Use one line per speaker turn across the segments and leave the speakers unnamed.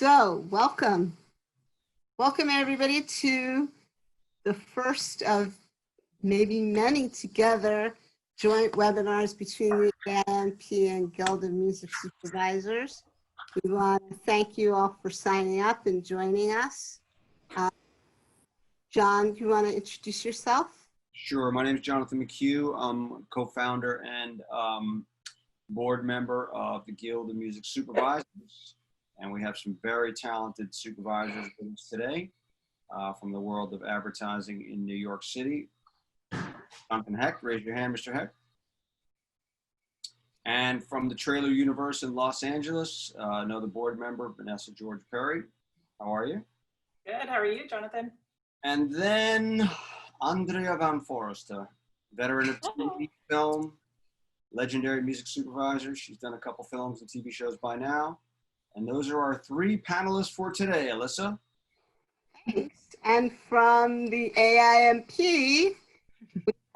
So welcome everybody to the first of maybe many together joint webinars between the AIMP and Guild of Music Supervisors. We want to thank you all for signing up and joining us. John, do you want to introduce yourself?
Sure. My name is Jonathan McHugh. I'm co-founder and board member of the Guild of Music Supervisors. And we have some very talented supervisors with us today from the world of advertising in New York City. Jonathan Hecht, raise your hand, Mr. Hecht. And from the Trailer Universe in Los Angeles, another board member, Vanessa George Perry. How are you?
Good. How are you, Jonathan?
And then Andrea van Foerster, veteran of TV, film, legendary music supervisor. She's done a couple films and TV shows by now. And those are our three panelists for today, Alisa.
Thanks. And from the AIMP, we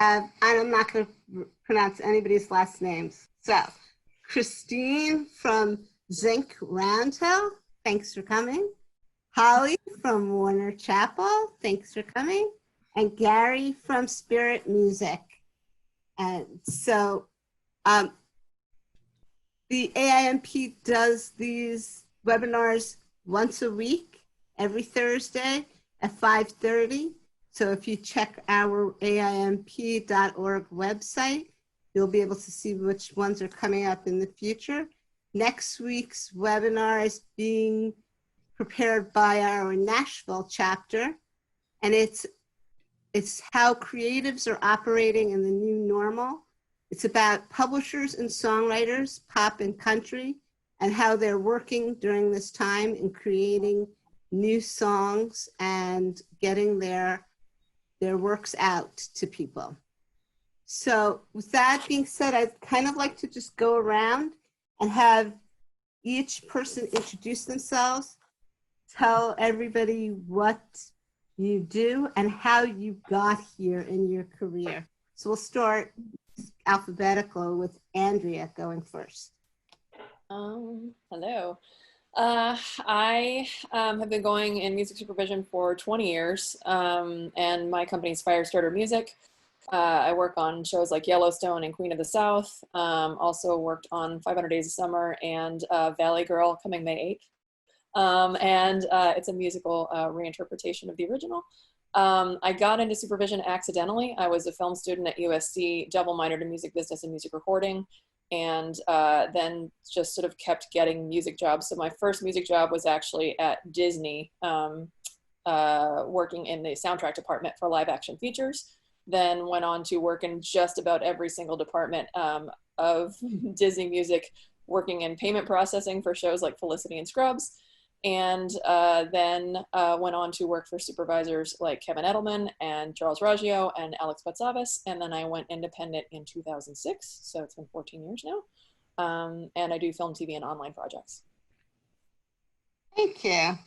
have, and I'm not going to pronounce anybody's last names. So, Christine from Zync, Roundhill, thanks for coming. Holly from Warner Chappell, thanks for coming. And Gary from Spirit Music. And so, the AIMP does these webinars once a week, every Thursday at 5:30. So if you check our AIMP.org website, you'll be able to see which ones are coming up in the future. Next week's webinar is being prepared by our Nashville chapter, and it's how creatives are operating in the new normal. It's about publishers and songwriters, pop and country, and how they're working during this time in creating new songs and getting their works out to people. So with that being said, I'd kind of like to just go around and have each person introduce themselves, tell everybody what you do and how you got here in your career. So we'll start alphabetical with Andrea going first.
Hello. I have been going in music supervision for 20 years, and my company is Firestarter Music. I work on shows like Yellowstone and Queen of the South. Also worked on 500 Days of Summer and Valley Girl coming May 8th. It's a musical reinterpretation of the original. I got into supervision accidentally. I was a film student at USC, double minored in music business and music recording, and then just sort of kept getting music jobs. So my first music job was actually at Disney, working in the soundtrack department for live action features. Then went on to work in just about every single department of Disney music, working in payment processing for shows like Felicity and Scrubs. And then went on to work for supervisors like Kevin Edelman and Charles Raggio and Alex Patsavis. And then I went independent in 2006. So it's been 14 years now. And I do film, TV, and online projects.
Thank you.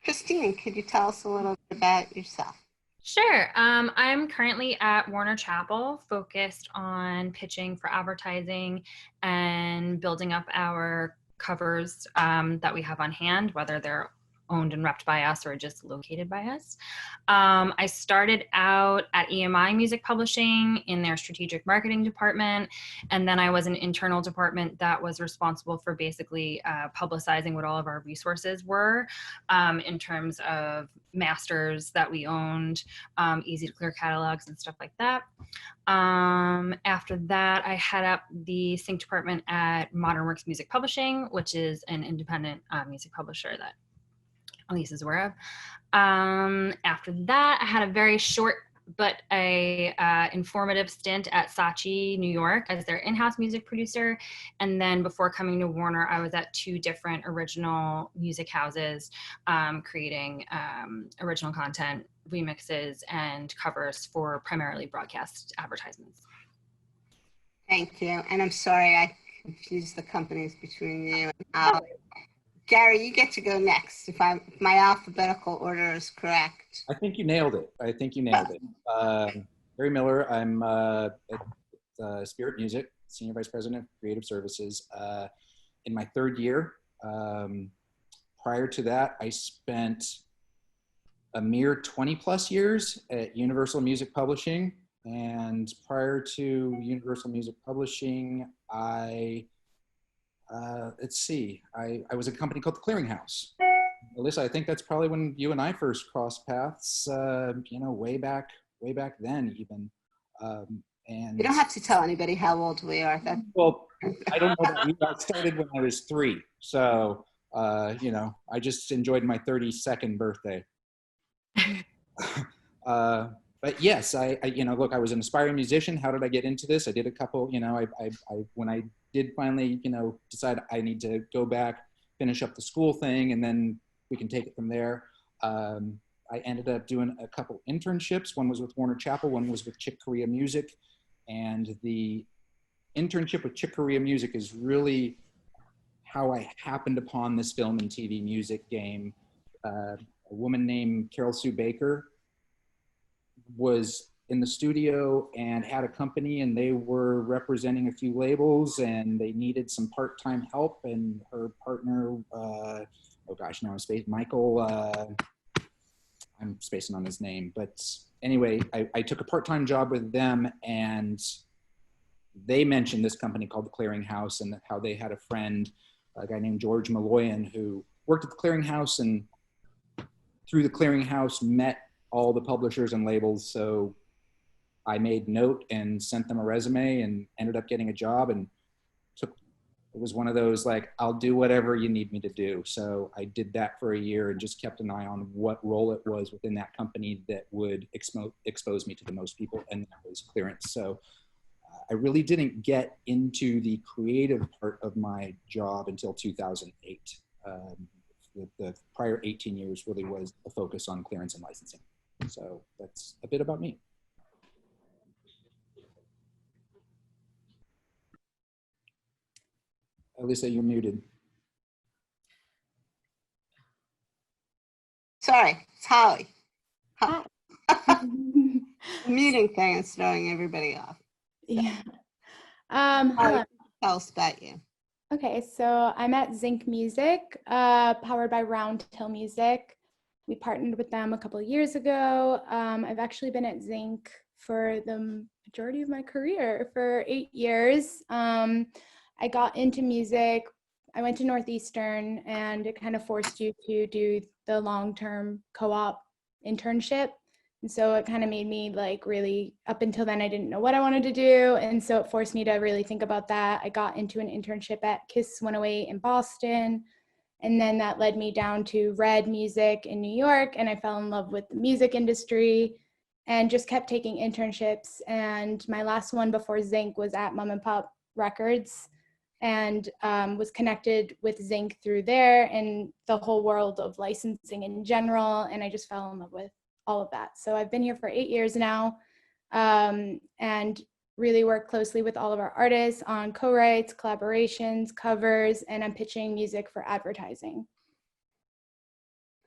Christine, could you tell us a little bit about yourself?
Sure. I'm currently at Warner Chappell, focused on pitching for advertising and building up our covers that we have on hand, whether they're owned and repped by us or just located by us. I started out at EMI Music Publishing in their strategic marketing department, and then I was an internal department that was responsible for basically publicizing what all of our resources were in terms of masters that we owned, easy to clear catalogs and stuff like that. After that, I head up the sync department at Modern Works Music Publishing, which is an independent music publisher that Alisa is aware of. After that, I had a very short but informative stint at Saatchi, New York as their in-house music producer. And then before coming to Warner, I was at two different original music houses, creating original content, remixes, and covers for primarily broadcast advertisements.
Thank you. And I'm sorry, I confused the companies between you and Gary, you get to go next if my alphabetical order is correct.
I think you nailed it. Gary Miller. I'm at Spirit Music, Senior Vice President of Creative Services. In my third year, prior to that, I spent a mere 20 plus years at Universal Music Publishing. And prior to Universal Music Publishing, I was at a company called The Clearinghouse. Alisa, I think that's probably when you and I first crossed paths, way back then even. And
You don't have to tell anybody how old we are.
well, I don't know that we got started when I was 3. So, I just enjoyed my 32nd birthday. But yes, I look, I was an aspiring musician. How did I get into this? I did a couple, when I did finally, decide I need to go back, finish up the school thing, and then we can take it from there. I ended up doing a couple internships. One was with Warner Chappell, one was with Chick Corea Music. And the internship with Chick Corea Music is really how I happened upon this film and TV music game. A woman named Carol Sue Baker was in the studio and had a company, and they were representing a few labels, and they needed some part-time help. And her partner, Michael, I'm spacing on his name, but anyway, I took a part-time job with them, and they mentioned this company called The Clearinghouse, and how they had a friend, a guy named George Malloyan, who worked at The Clearinghouse, and through The Clearinghouse met all the publishers and labels. So I made note and sent them a resume and ended up getting a job, and it was one of those, like, I'll do whatever you need me to do. So I did that for a year and just kept an eye on what role it was within that company that would expose me to the most people, and that was clearance. So I really didn't get into the creative part of my job until 2008. The prior 18 years really was a focus on clearance and licensing. So that's a bit about me. Alisa, you're muted.
Sorry, it's Holly. The muting thing is throwing everybody off.
Yeah.
Holly,
Hello.
tell us about you.
Okay, so I'm at Zync Music, powered by Roundhill Music. We partnered with them a couple of years ago. I've actually been at Zync for the majority of my career, for 8 years. I got into music. I went to Northeastern, and it kind of forced you to do the long-term co-op internship. And so it kind of made me, like, really, up until then, I didn't know what I wanted to do. And so it forced me to really think about that. I got into an internship at Kiss 108 in Boston. And then that led me down to Red Music in New York. And I fell in love with the music industry and just kept taking internships. And my last one before Zync was at Mom and Pop Records, and was connected with Zync through there and the whole world of licensing in general. And I just fell in love with all of that. So I've been here for 8 years now, and really work closely with all of our artists on co-writes, collaborations, covers, and I'm pitching music for advertising.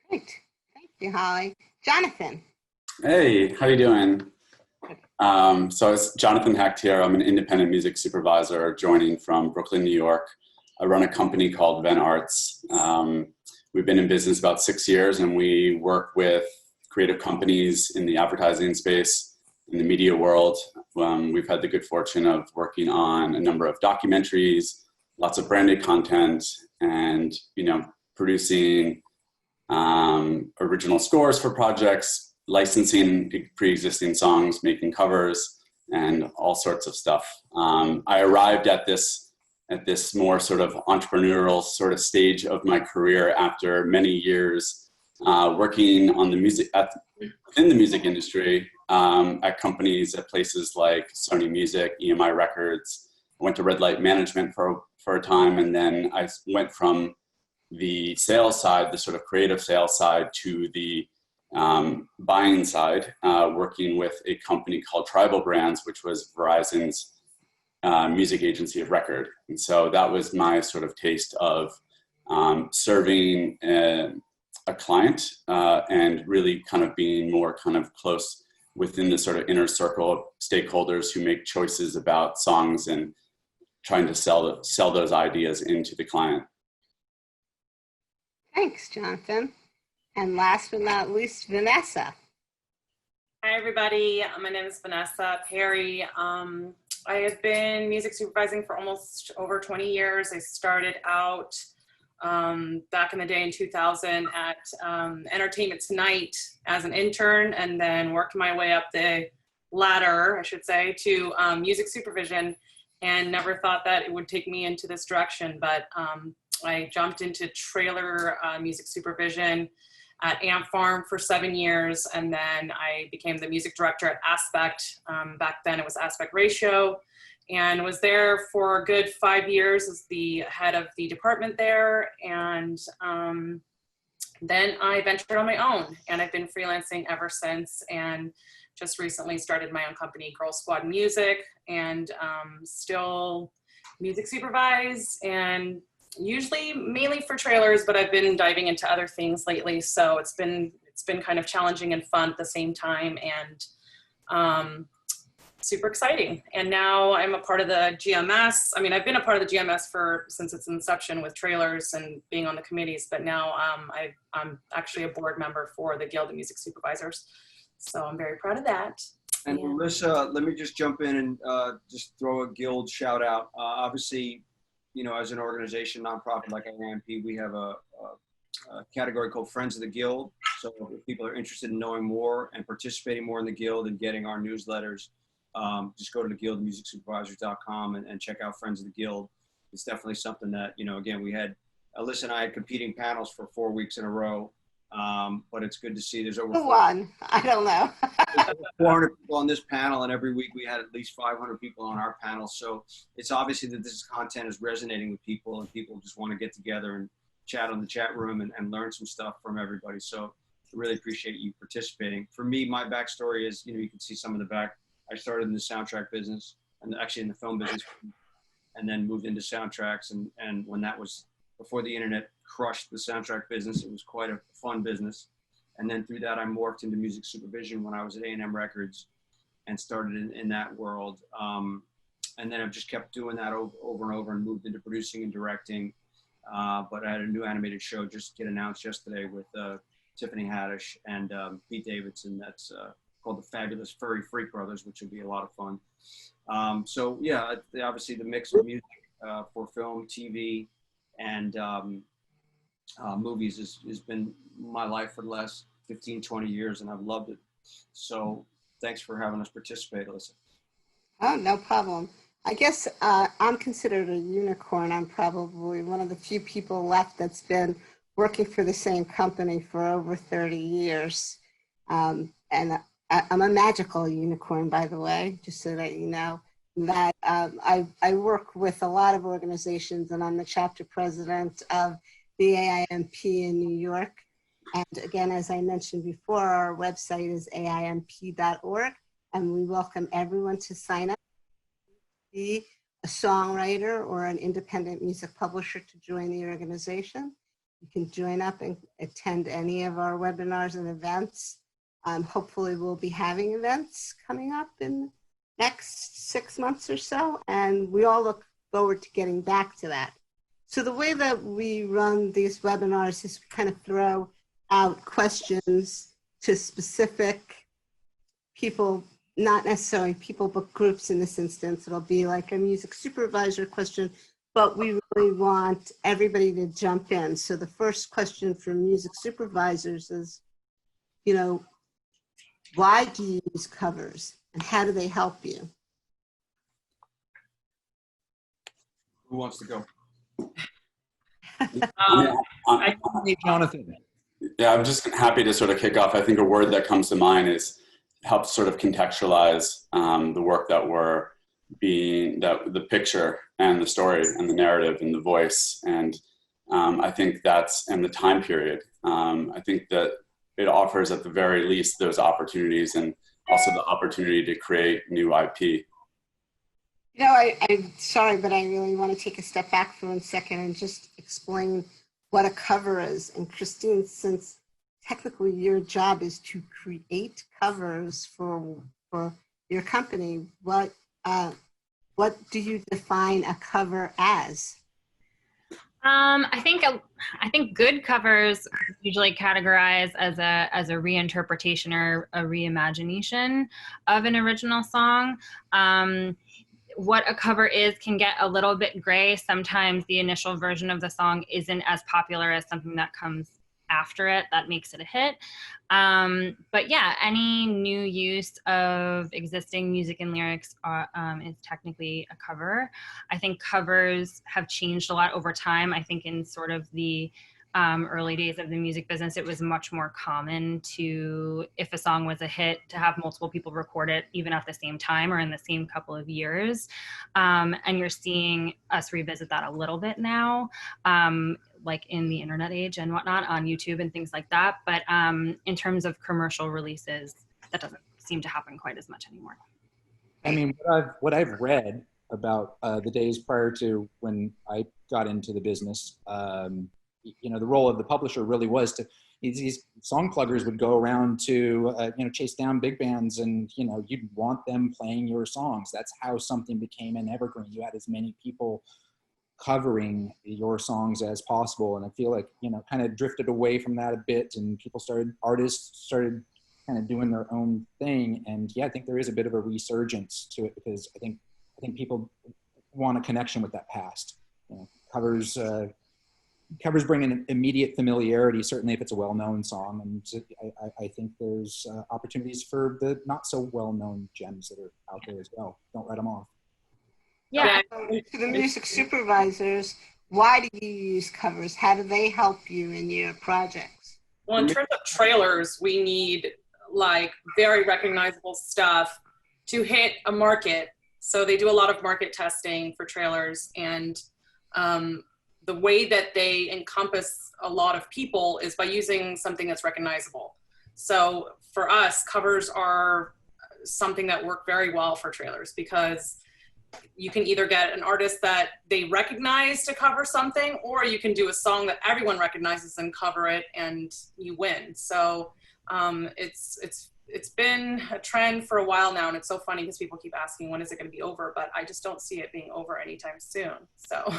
Great. Thank you, Holly. Jonathan.
Hey, how you doing? So it's Jonathan Hecht here. I'm an independent music supervisor joining from Brooklyn, New York. I run a company called Ven Arts. We've been in business about 6 years, and we work with creative companies in the advertising space, in the media world. We've had the good fortune of working on a number of documentaries, lots of branded content, and producing original scores for projects, licensing pre-existing songs, making covers, and all sorts of stuff. I arrived at this more sort of entrepreneurial sort of stage of my career after many years working on the music in the music industry at companies at places like Sony Music, EMI Records. I went to Red Light Management for a time, and then I went from the sales side, the sort of creative sales side, to the buying side, working with a company called Tribal Brands, which was Verizon's music agency of record. And so that was my sort of taste of serving a client and really kind of being more kind of close within the sort of inner circle of stakeholders who make choices about songs and trying to sell those ideas into the client.
Thanks, Jonathan. And last but not least, Vanessa.
Hi, everybody. My name is Vanessa Perry. I have been music supervising for almost over 20 years. I started out back in the day in 2000 at Entertainment Tonight as an intern, and then worked my way up the ladder, I should say, to music supervision, and never thought that it would take me into this direction. But I jumped into trailer music supervision at AMP Farm for 7 years, and then I became the music director at Aspect. Back then it was Aspect Ratio, and was there for a good 5 years as the head of the department there. And then I ventured on my own, and I've been freelancing ever since, and just recently started my own company, Girl Squad Music, and still music supervise, and usually mainly for trailers, but I've been diving into other things lately. So it's been kind of challenging and fun at the same time, and super exciting. And now I'm a part of the GMS. I mean, I've been a part of the GMS since its inception with trailers and being on the committees, but now I'm actually a board member for the Guild of Music Supervisors. So I'm very proud of that.
And Alisa, let me just jump in and just throw a guild shout out. Obviously, you know, as an organization, nonprofit like AIMP, we have a category called Friends of the Guild. So if people are interested in knowing more and participating more in the Guild and getting our newsletters, just go to the guildmusicsupervisors.com and check out Friends of the Guild. It's definitely something that, you know, again, we had, Alisa and I had competing panels for 4 weeks in a row. But it's good to see there's over
One, I don't know.
400 people on this panel, and every week we had at least 500 people on our panel. So it's obviously that this content is resonating with people, and people just want to get together and chat on the chat room and learn some stuff from everybody. So I really appreciate you participating. For me, my backstory is, you know, you can see some of the back. I started in the soundtrack business, and actually in the film business, and then moved into soundtracks. And when that was before the internet crushed the soundtrack business, it was quite a fun business. And then through that, I morphed into music supervision when I was at A&M Records and started in that world. And then I've just kept doing that over and over and moved into producing and directing. But I had a new animated show just get announced yesterday with Tiffany Haddish and Pete Davidson. That's called The Fabulous Furry Freak Brothers, which will be a lot of fun. So yeah, obviously the mix of music for film, TV, and movies has been my life for the last 15, 20 years, and I've loved it. So thanks for having us participate, Alisa.
Oh, no problem. I guess I'm considered a unicorn. I'm probably one of the few people left that's been working for the same company for over 30 years. And I'm a magical unicorn, by the way, just so that you know. That I work with a lot of organizations, and I'm the chapter president of the AIMP in New York. And again, as I mentioned before, our website is aimp.org, and we welcome everyone to sign up, be a songwriter or an independent music publisher to join the organization. You can join up and attend any of our webinars and events. Hopefully we'll be having events coming up in next 6 months or so, and we all look forward to getting back to that. So the way that we run these webinars is kind of throw out questions to specific people, not necessarily people, but groups in this instance. It'll be like a music supervisor question, but we really want everybody to jump in. So the first question for music supervisors is, you know, why do you use covers and how do they help you?
Who wants to go?
Jonathan.
Yeah, I'm just happy to sort of kick off. I think a word that comes to mind is help sort of contextualize the work that we're the picture and the story and the narrative and the voice. And I think that's, and the time period. I think that it offers at the very least those opportunities and also the opportunity to create new IP.
You know, I'm sorry, but I really want to take a step back for 1 second and just explain what a cover is. And Christine, since technically your job is to create covers for your company, what do you define a cover as?
I think good covers usually categorize as a reinterpretation or a reimagination of an original song. What a cover is can get a little bit gray. Sometimes the initial version of the song isn't as popular as something that comes after it that makes it a hit. But yeah, any new use of existing music and lyrics is technically a cover. I think covers have changed a lot over time. I think in sort of the early days of the music business, it was much more common to, if a song was a hit, to have multiple people record it even at the same time or in the same couple of years. And you're seeing us revisit that a little bit now, like in the internet age and whatnot on YouTube and things like that. But in terms of commercial releases, that doesn't seem to happen quite as much anymore.
I mean, what I've read about the days prior to when I got into the business, you know, the role of the publisher really was to, these song pluggers would go around to, you know, chase down big bands, and, you know, you'd want them playing your songs. That's how something became an evergreen. You had as many people covering your songs as possible. And I feel like, you know, kind of drifted away from that a bit, and artists started kind of doing their own thing. And yeah, I think there is a bit of a resurgence to it, because I think people want a connection with that past. You know, covers bring an immediate familiarity, certainly if it's a well-known song. And I think there's opportunities for the not so well-known gems that are out there as well. Don't write them off.
Yeah.
To the music supervisors, why do you use covers? How do they help you in your projects?
Well, in terms of trailers, we need like very recognizable stuff to hit a market. So they do a lot of market testing for trailers, and the way that they encompass a lot of people is by using something that's recognizable. So for us, covers are something that work very well for trailers, because you can either get an artist that they recognize to cover something, or you can do a song that everyone recognizes and cover it, and you win. So it's been a trend for a while now, and it's so funny because people keep asking, when is it going to be over? But I just don't see it being over anytime soon. So.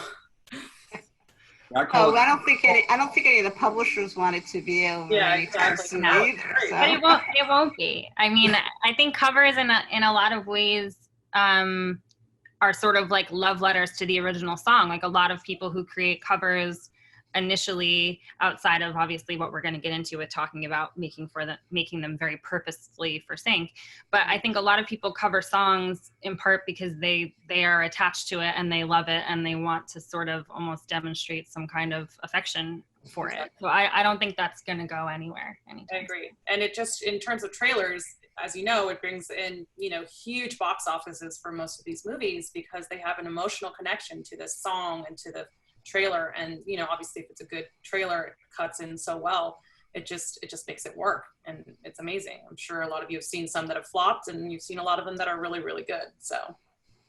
I don't think any of the publishers want it to be over.
Yeah,
anytime
exactly.
soon
No.
either, so.
But it won't be. I mean, I think covers in a lot of ways are sort of like love letters to the original song. Like a lot of people who create covers initially, outside of obviously what we're going to get into with talking about making them very purposefully for sync. But I think a lot of people cover songs in part because they are attached to it and they love it, and they want to sort of almost demonstrate some kind of affection for it. So I don't think that's going to go anywhere anytime.
I agree. And it just, in terms of trailers, as you know, it brings in, you know, huge box offices for most of these movies, because they have an emotional connection to this song and to the trailer. And, you know, obviously if it's a good trailer, it cuts in so well, it just makes it work, and it's amazing. I'm sure a lot of you have seen some that have flopped, and you've seen a lot of them that are really, really good. So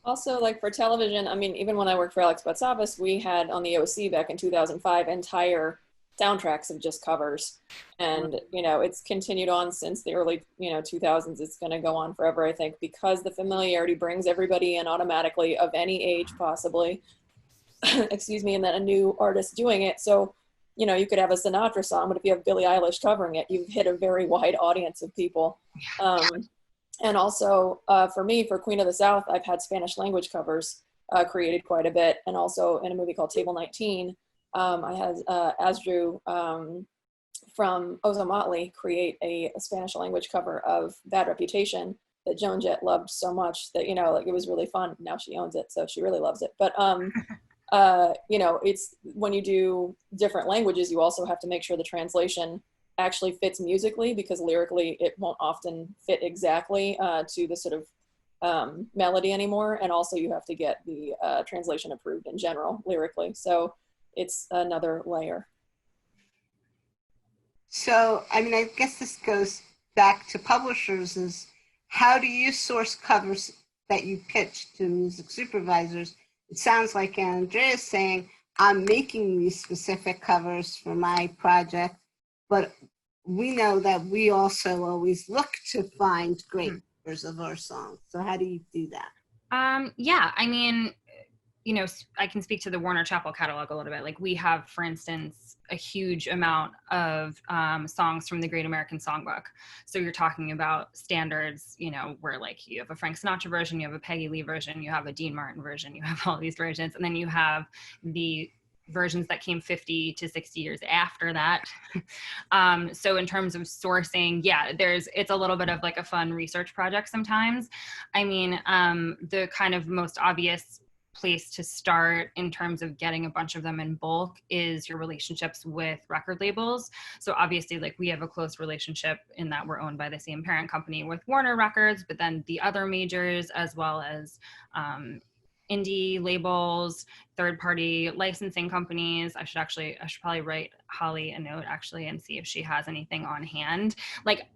also, like for television, I mean, even when I worked for Alex Batsavas, we had on the OC back in 2005 entire soundtracks of just covers, and you know, it's continued on since the early 2000s. It's going to go on forever, I think, because the familiarity brings everybody in automatically, of any age possibly. Excuse me. And then a new artist doing it, so you know, you could have a Sinatra song, but if you have Billie Eilish covering it, you've hit a very wide audience of people. And also for me, for Queen of the South, I've had Spanish language covers created quite a bit, and also in a movie called Table 19, I had Asdru from Ozo Motley create a Spanish language cover of Bad Reputation that Joan Jett loved so much that, you know, like it was really fun. Now she owns it, so she really loves it. But you know, it's when you do different languages, you also have to make sure the translation actually fits musically, because lyrically it won't often fit exactly to the sort of melody anymore. And also you have to get the translation approved in general lyrically. So it's another layer.
So, I mean, I guess this goes back to publishers, is how do you source covers that you pitch to music supervisors? It sounds like Andrea is saying, I'm making these specific covers for my project, but we know that we also always look to find great covers of our songs. So how do you do that?
Yeah, I mean, you know, I can speak to the Warner Chappell catalog a little bit. Like we have, for instance, a huge amount of songs from the Great American Songbook. So you're talking about standards, you know, where like you have a Frank Sinatra version, you have a Peggy Lee version, you have a Dean Martin version, you have all these versions, and then you have the versions that came 50 to 60 years after that. So in terms of sourcing, yeah, it's a little bit of like a fun research project sometimes. I mean, the kind of most obvious place to start in terms of getting a bunch of them in bulk is your relationships with record labels. So obviously, like we have a close relationship in that we're owned by the same parent company with Warner Records, but then the other majors, as well as indie labels, third-party licensing companies. I should probably write Holly a note actually and see if she has anything on hand. Like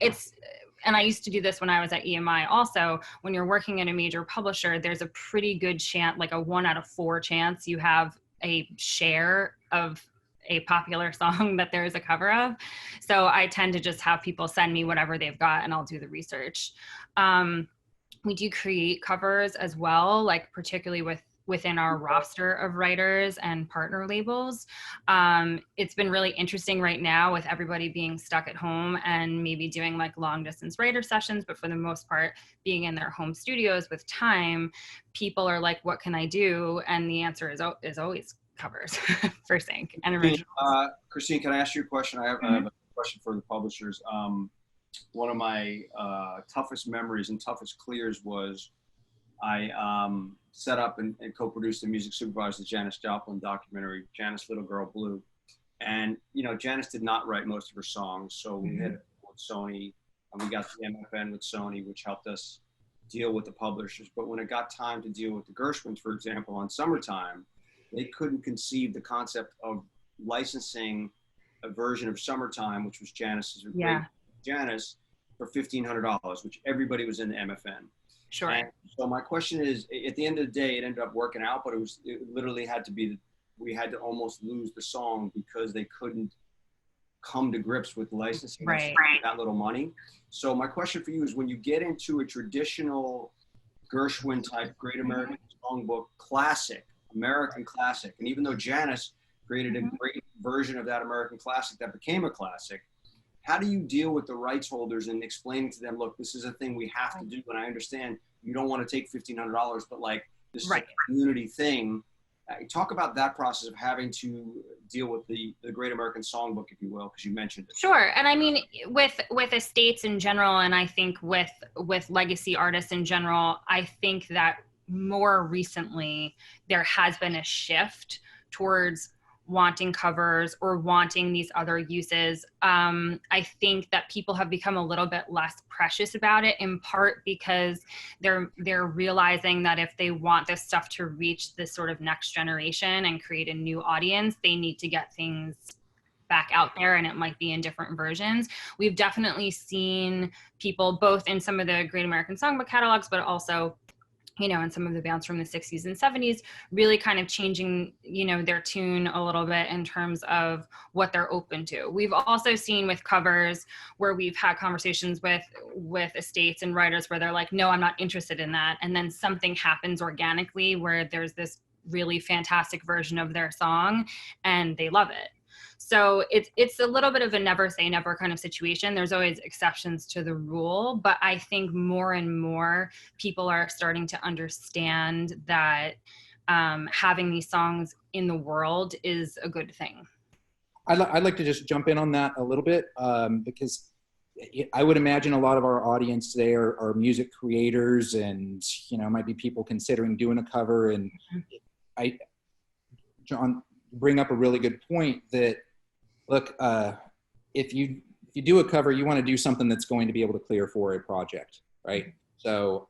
and I used to do this when I was at EMI also. When you're working at a major publisher, there's a pretty good chance, like a 1 out of 4 chance you have a share of a popular song that there is a cover of. So I tend to just have people send me whatever they've got and I'll do the research. We do create covers as well, like particularly within our roster of writers and partner labels. It's been really interesting right now with everybody being stuck at home and maybe doing like long distance writer sessions, but for the most part, being in their home studios with time, people are like, what can I do? And the answer is always covers for Zync and originals.
Christine, can I ask you a question? I have a question for the publishers. One of my toughest memories and toughest clears was I set up and co-produced the music supervisor Janis Joplin documentary, Janis Little Girl Blue. And, you know, Janis did not write most of her songs. So we had with Sony, and we got the MFN with Sony, which helped us deal with the publishers. But when it got time to deal with the Gershwins, for example, on Summertime, they couldn't conceive the concept of licensing a version of Summertime, which was Janis's Janis, for $1,500, which everybody was in the MFN.
Sure.
And so my question is, at the end of the day, it ended up working out, but it literally had to be, we had to almost lose the song because they couldn't come to grips with licensing that little money. So my question for you is, when you get into a traditional Gershwin type Great American Songbook classic, American classic, and even though Janis created a great version of that American classic that became a classic, how do you deal with the rights holders and explaining to them, look, this is a thing we have to do, and I understand you don't want to take $1,500, but like this is a community thing. Talk about that process of having to deal with the Great American Songbook, if you will, because you mentioned it.
Sure, and I mean, with estates in general, and I think with legacy artists in general, I think that more recently there has been a shift towards wanting covers or wanting these other uses. I think that people have become a little bit less precious about it, in part because they're realizing that if they want this stuff to reach this sort of next generation and create a new audience, they need to get things back out there, and it might be in different versions. We've definitely seen people both in some of the Great American Songbook catalogs, but also, you know, in some of the bands from the 60s and 70s, really kind of changing, you know, their tune a little bit in terms of what they're open to. We've also seen with covers where we've had conversations with estates and writers where they're like, no, I'm not interested in that. And then something happens organically where there's this really fantastic version of their song and they love it. So it's a little bit of a never say never kind of situation. There's always exceptions to the rule, but I think more and more people are starting to understand that having these songs in the world is a good thing.
I'd like to just jump in on that a little bit because I would imagine a lot of our audience today are music creators, and you know, might be people considering doing a cover. And John, bring up a really good point that, look, if you do a cover, you want to do something that's going to be able to clear for a project, right? So,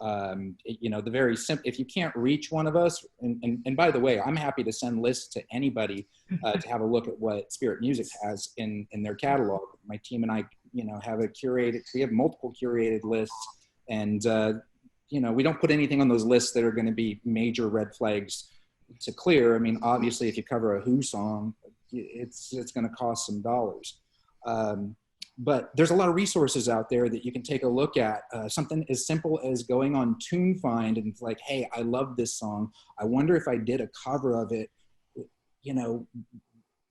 you know, the very simple, if you can't reach one of us, and by the way, I'm happy to send lists to anybody to have a look at what Spirit Music has in their catalog. My team and I, you know, we have multiple curated lists, and, you know, we don't put anything on those lists that are going to be major red flags to clear. I mean, obviously, if you cover a Who song, it's going to cost some dollars. But there's a lot of resources out there that you can take a look at. Something as simple as going on TuneFind and it's like, hey, I love this song. I wonder if I did a cover of it, you know,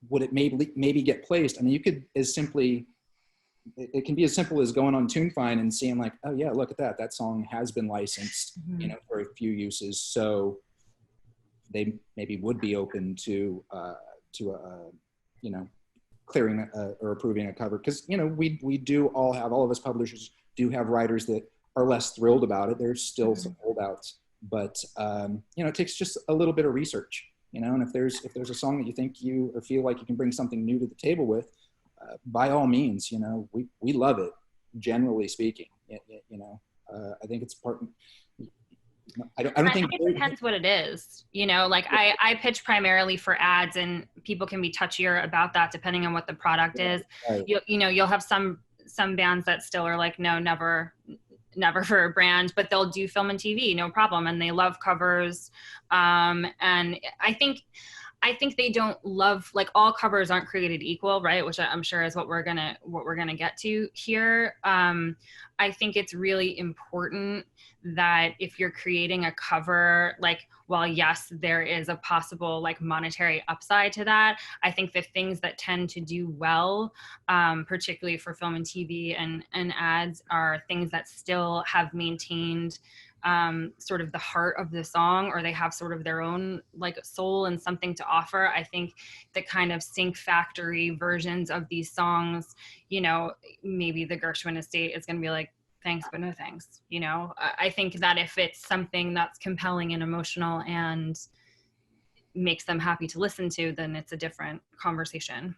would it maybe get placed? I mean, you could as simply, it can be as simple as going on TuneFind and seeing like, oh yeah, look at that. That song has been licensed, you know, for a few uses. So they maybe would be open to you know, clearing or approving a cover. Because, you know, we do all of us publishers do have writers that are less thrilled about it. There's still some holdouts, but you know, it takes just a little bit of research, you know, and if there's a song that you think or feel like you can bring something new to the table with, by all means, you know, we love it, generally speaking, you know. I think it's part, I don't think
it depends what it is, you know, like I pitch primarily for ads, and people can be touchier about that depending on what the product is.
Right.
You know, you'll have some bands that still are like, no, never for a brand, but they'll do film and TV, no problem. And they love covers. And I think they don't love, like, all covers aren't created equal, right? Which I'm sure is what we're gonna get to here. I think it's really important that if you're creating a cover, like, while yes, there is a possible like monetary upside to that, I think the things that tend to do well, particularly for film and TV and ads, are things that still have maintained sort of the heart of the song, or they have sort of their own like soul and something to offer. I think the kind of Sync factory versions of these songs, you know, maybe the Gershwin estate is going to be like, thanks, but no thanks. You know, I think that if it's something that's compelling and emotional and makes them happy to listen to, then it's a different conversation.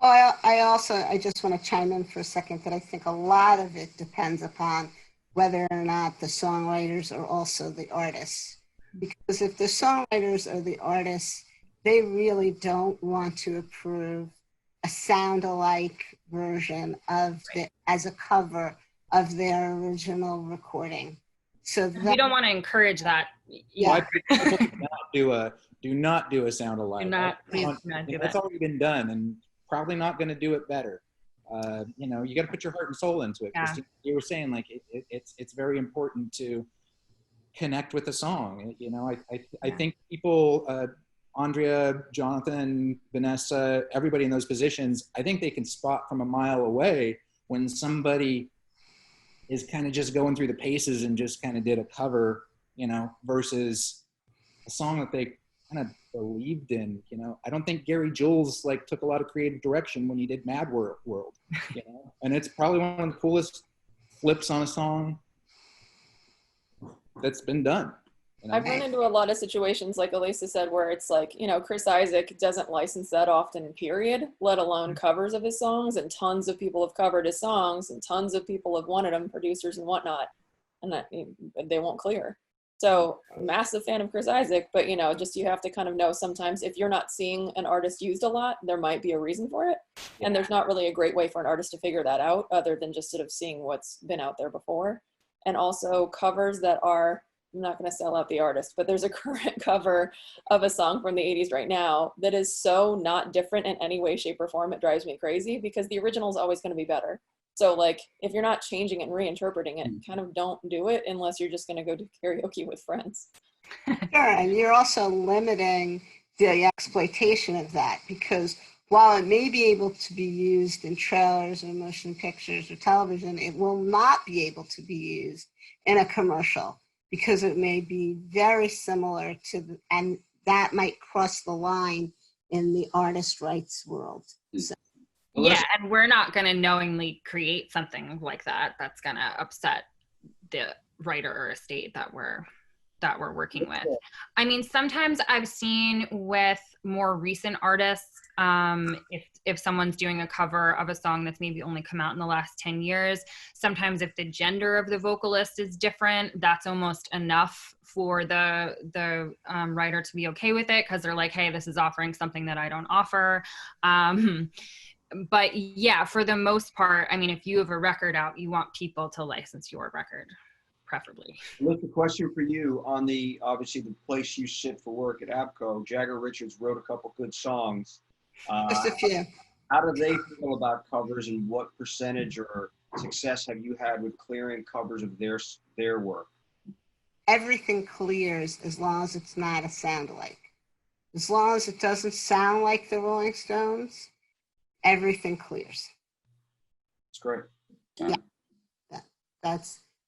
Well, I just want to chime in for a second that I think a lot of it depends upon whether or not the songwriters are also the artists. Because if the songwriters are the artists, they really don't want to approve a sound-alike version of as a cover of their original recording. So
we don't want to encourage that.
Yeah.
Do not do a sound alike.
Please do not do that.
That's already been done, and probably not going to do it better. You know, you got to put your heart and soul into it.
Yeah.
You were saying, like, it's very important to connect with the song. You know, I think people, Andrea, Jonathan, Vanessa, everybody in those positions, I think they can spot from a mile away when somebody is kind of just going through the paces and just kind of did a cover, you know, versus a song that they kind of believed in. You know, I don't think Gary Jules like took a lot of creative direction when he did Mad World, you know, and it's probably one of the coolest flips on a song that's been done. You know?
I've run into a lot of situations, like Alisa said, where it's like, you know, Chris Isaak doesn't license that often, period, let alone covers of his songs, and tons of people have covered his songs, and tons of people have wanted them, producers and whatnot, and that they won't clear. So, massive fan of Chris Isaak, but, you know, just you have to kind of know sometimes if you're not seeing an artist used a lot, there might be a reason for it. Yeah. And there's not really a great way for an artist to figure that out other than just sort of seeing what's been out there before. And also covers that are, I'm not going to sell out the artist, but there's a current cover of a song from the 80s right now that is so not different in any way, shape, or form. It drives me crazy because the original is always going to be better. So, like, if you're not changing it and reinterpreting it, kind of don't do it unless you're just going to go do karaoke with friends.
Sure, and you're also limiting the exploitation of that, because while it may be able to be used in trailers or motion pictures or television, it will not be able to be used in a commercial because it may be very similar to, and that might cross the line in the artist rights world. So.
Yeah, and we're not going to knowingly create something like that. That's going to upset the writer or estate that we're working with. I mean, sometimes I've seen with more recent artists, if someone's doing a cover of a song that's maybe only come out in the last 10 years, sometimes if the gender of the vocalist is different, that's almost enough for the writer to be okay with it, because they're like, hey, this is offering something that I don't offer. But yeah, for the most part, I mean, if you have a record out, you want people to license your record, preferably.
Look, a question for you on the, obviously the place you sit for work at APCO. Jagger Richards wrote a couple good songs.
Just a few.
How do they feel about covers, and what percentage or success have you had with clearing covers of their work?
Everything clears as long as it's not a sound alike. As long as it doesn't sound like the Rolling Stones, everything clears.
That's great.
Yeah,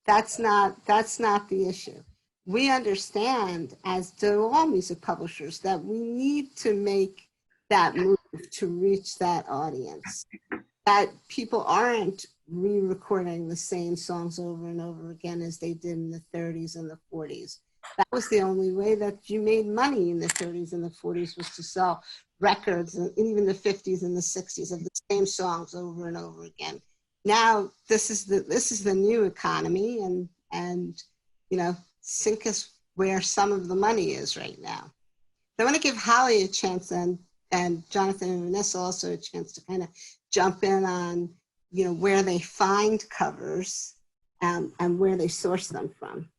that's not the issue. We understand, as do all music publishers, that we need to make that move to reach that audience. That people aren't re-recording the same songs over and over again as they did in the 30s and the 40s. That was the only way that you made money in the 30s and the 40s, was to sell records, and even the 50s and the 60s, of the same songs over and over again. Now this is the new economy, and you know, sync is where some of the money is right now. So I want to give Holly a chance, and Jonathan and Vanessa also a chance to kind of jump in on, you know, where they find covers and where they source them from.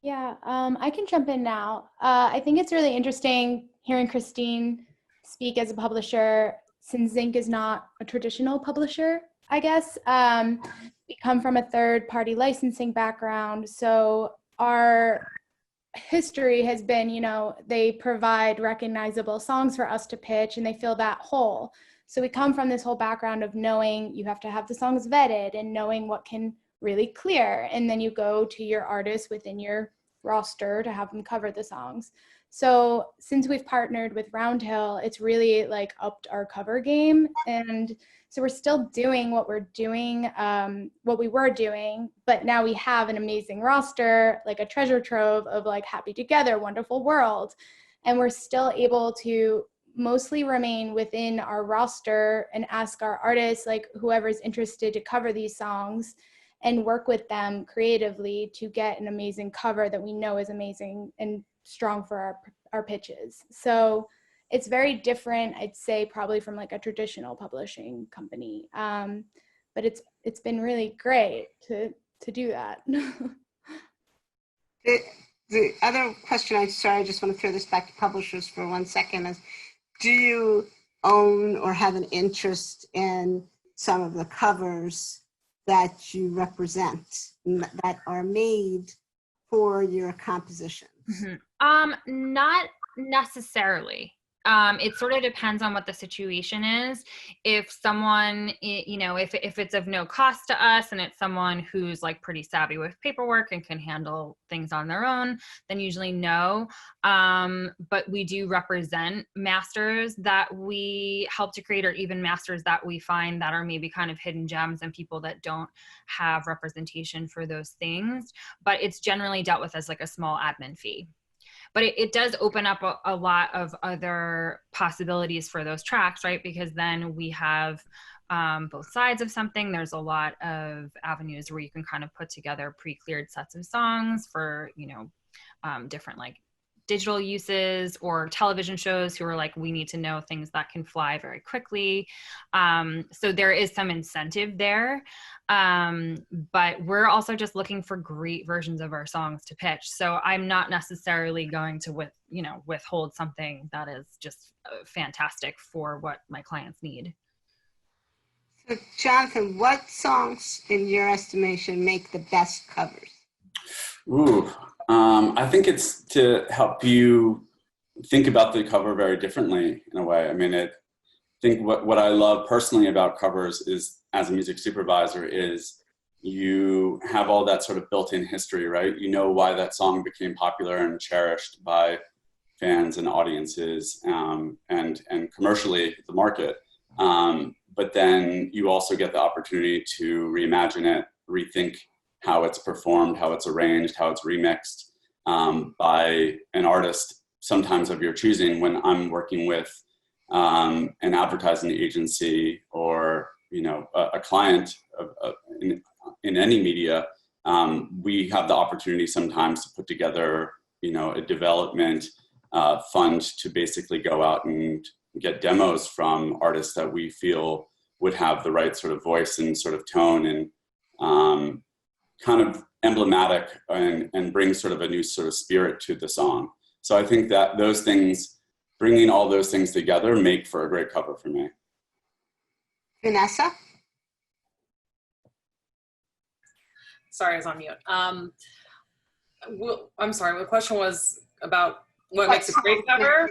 Yeah, I can jump in now. I think it's really interesting hearing Christine speak as a publisher, since Zync is not a traditional publisher, I guess. We come from a third-party licensing background, so our history has been, you know, they provide recognizable songs for us to pitch, and they fill that hole. So we come from this whole background of knowing you have to have the songs vetted and knowing what can really clear, and then you go to your artists within your roster to have them cover the songs. So since we've partnered with Roundhill, it's really like upped our cover game, and so we're still doing what we're doing, what we were doing, but now we have an amazing roster, like a treasure trove of like Happy Together, Wonderful World, and we're still able to mostly remain within our roster and ask our artists, like whoever's interested, to cover these songs and work with them creatively to get an amazing cover that we know is amazing and strong for our pitches. So it's very different, I'd say, probably from like a traditional publishing company. But it's been really great to do that.
The other question, I just want to throw this back to publishers for 1 second, is do you own or have an interest in some of the covers that you represent that are made for your compositions?
Mm-hmm. Not necessarily. It sort of depends on what the situation is. If someone, you know, if it's of no cost to us and it's someone who's like pretty savvy with paperwork and can handle things on their own, then usually no. But we do represent masters that we help to create, or even masters that we find that are maybe kind of hidden gems and people that don't have representation for those things. But it's generally dealt with as like a small admin fee. But it does open up a lot of other possibilities for those tracks, right? Because then we have both sides of something. There's a lot of avenues where you can kind of put together pre-cleared sets of songs for, you know, different like digital uses, or television shows who are like, we need to know things that can fly very quickly. So there is some incentive there. But we're also just looking for great versions of our songs to pitch. So I'm not necessarily going to withhold something that is just fantastic for what my clients need.
So Jonathan, what songs in your estimation make the best covers?
Ooh, I think it's to help you think about the cover very differently in a way. I mean, I think what I love personally about covers is, as a music supervisor, is you have all that sort of built-in history, right? You know why that song became popular and cherished by fans and audiences, and commercially the market. But then you also get the opportunity to reimagine it, rethink how it's performed, how it's arranged, how it's remixed by an artist, sometimes of your choosing. When I'm working with an advertising agency, or you know, a client in any media, we have the opportunity sometimes to put together, you know, a development fund to basically go out and get demos from artists that we feel would have the right sort of voice and sort of tone, and kind of emblematic, and bring sort of a new sort of spirit to the song. So I think that those things, bringing all those things together, make for a great cover for me.
Vanessa?
Sorry, I was on mute. I'm sorry, the question was about what makes a great cover?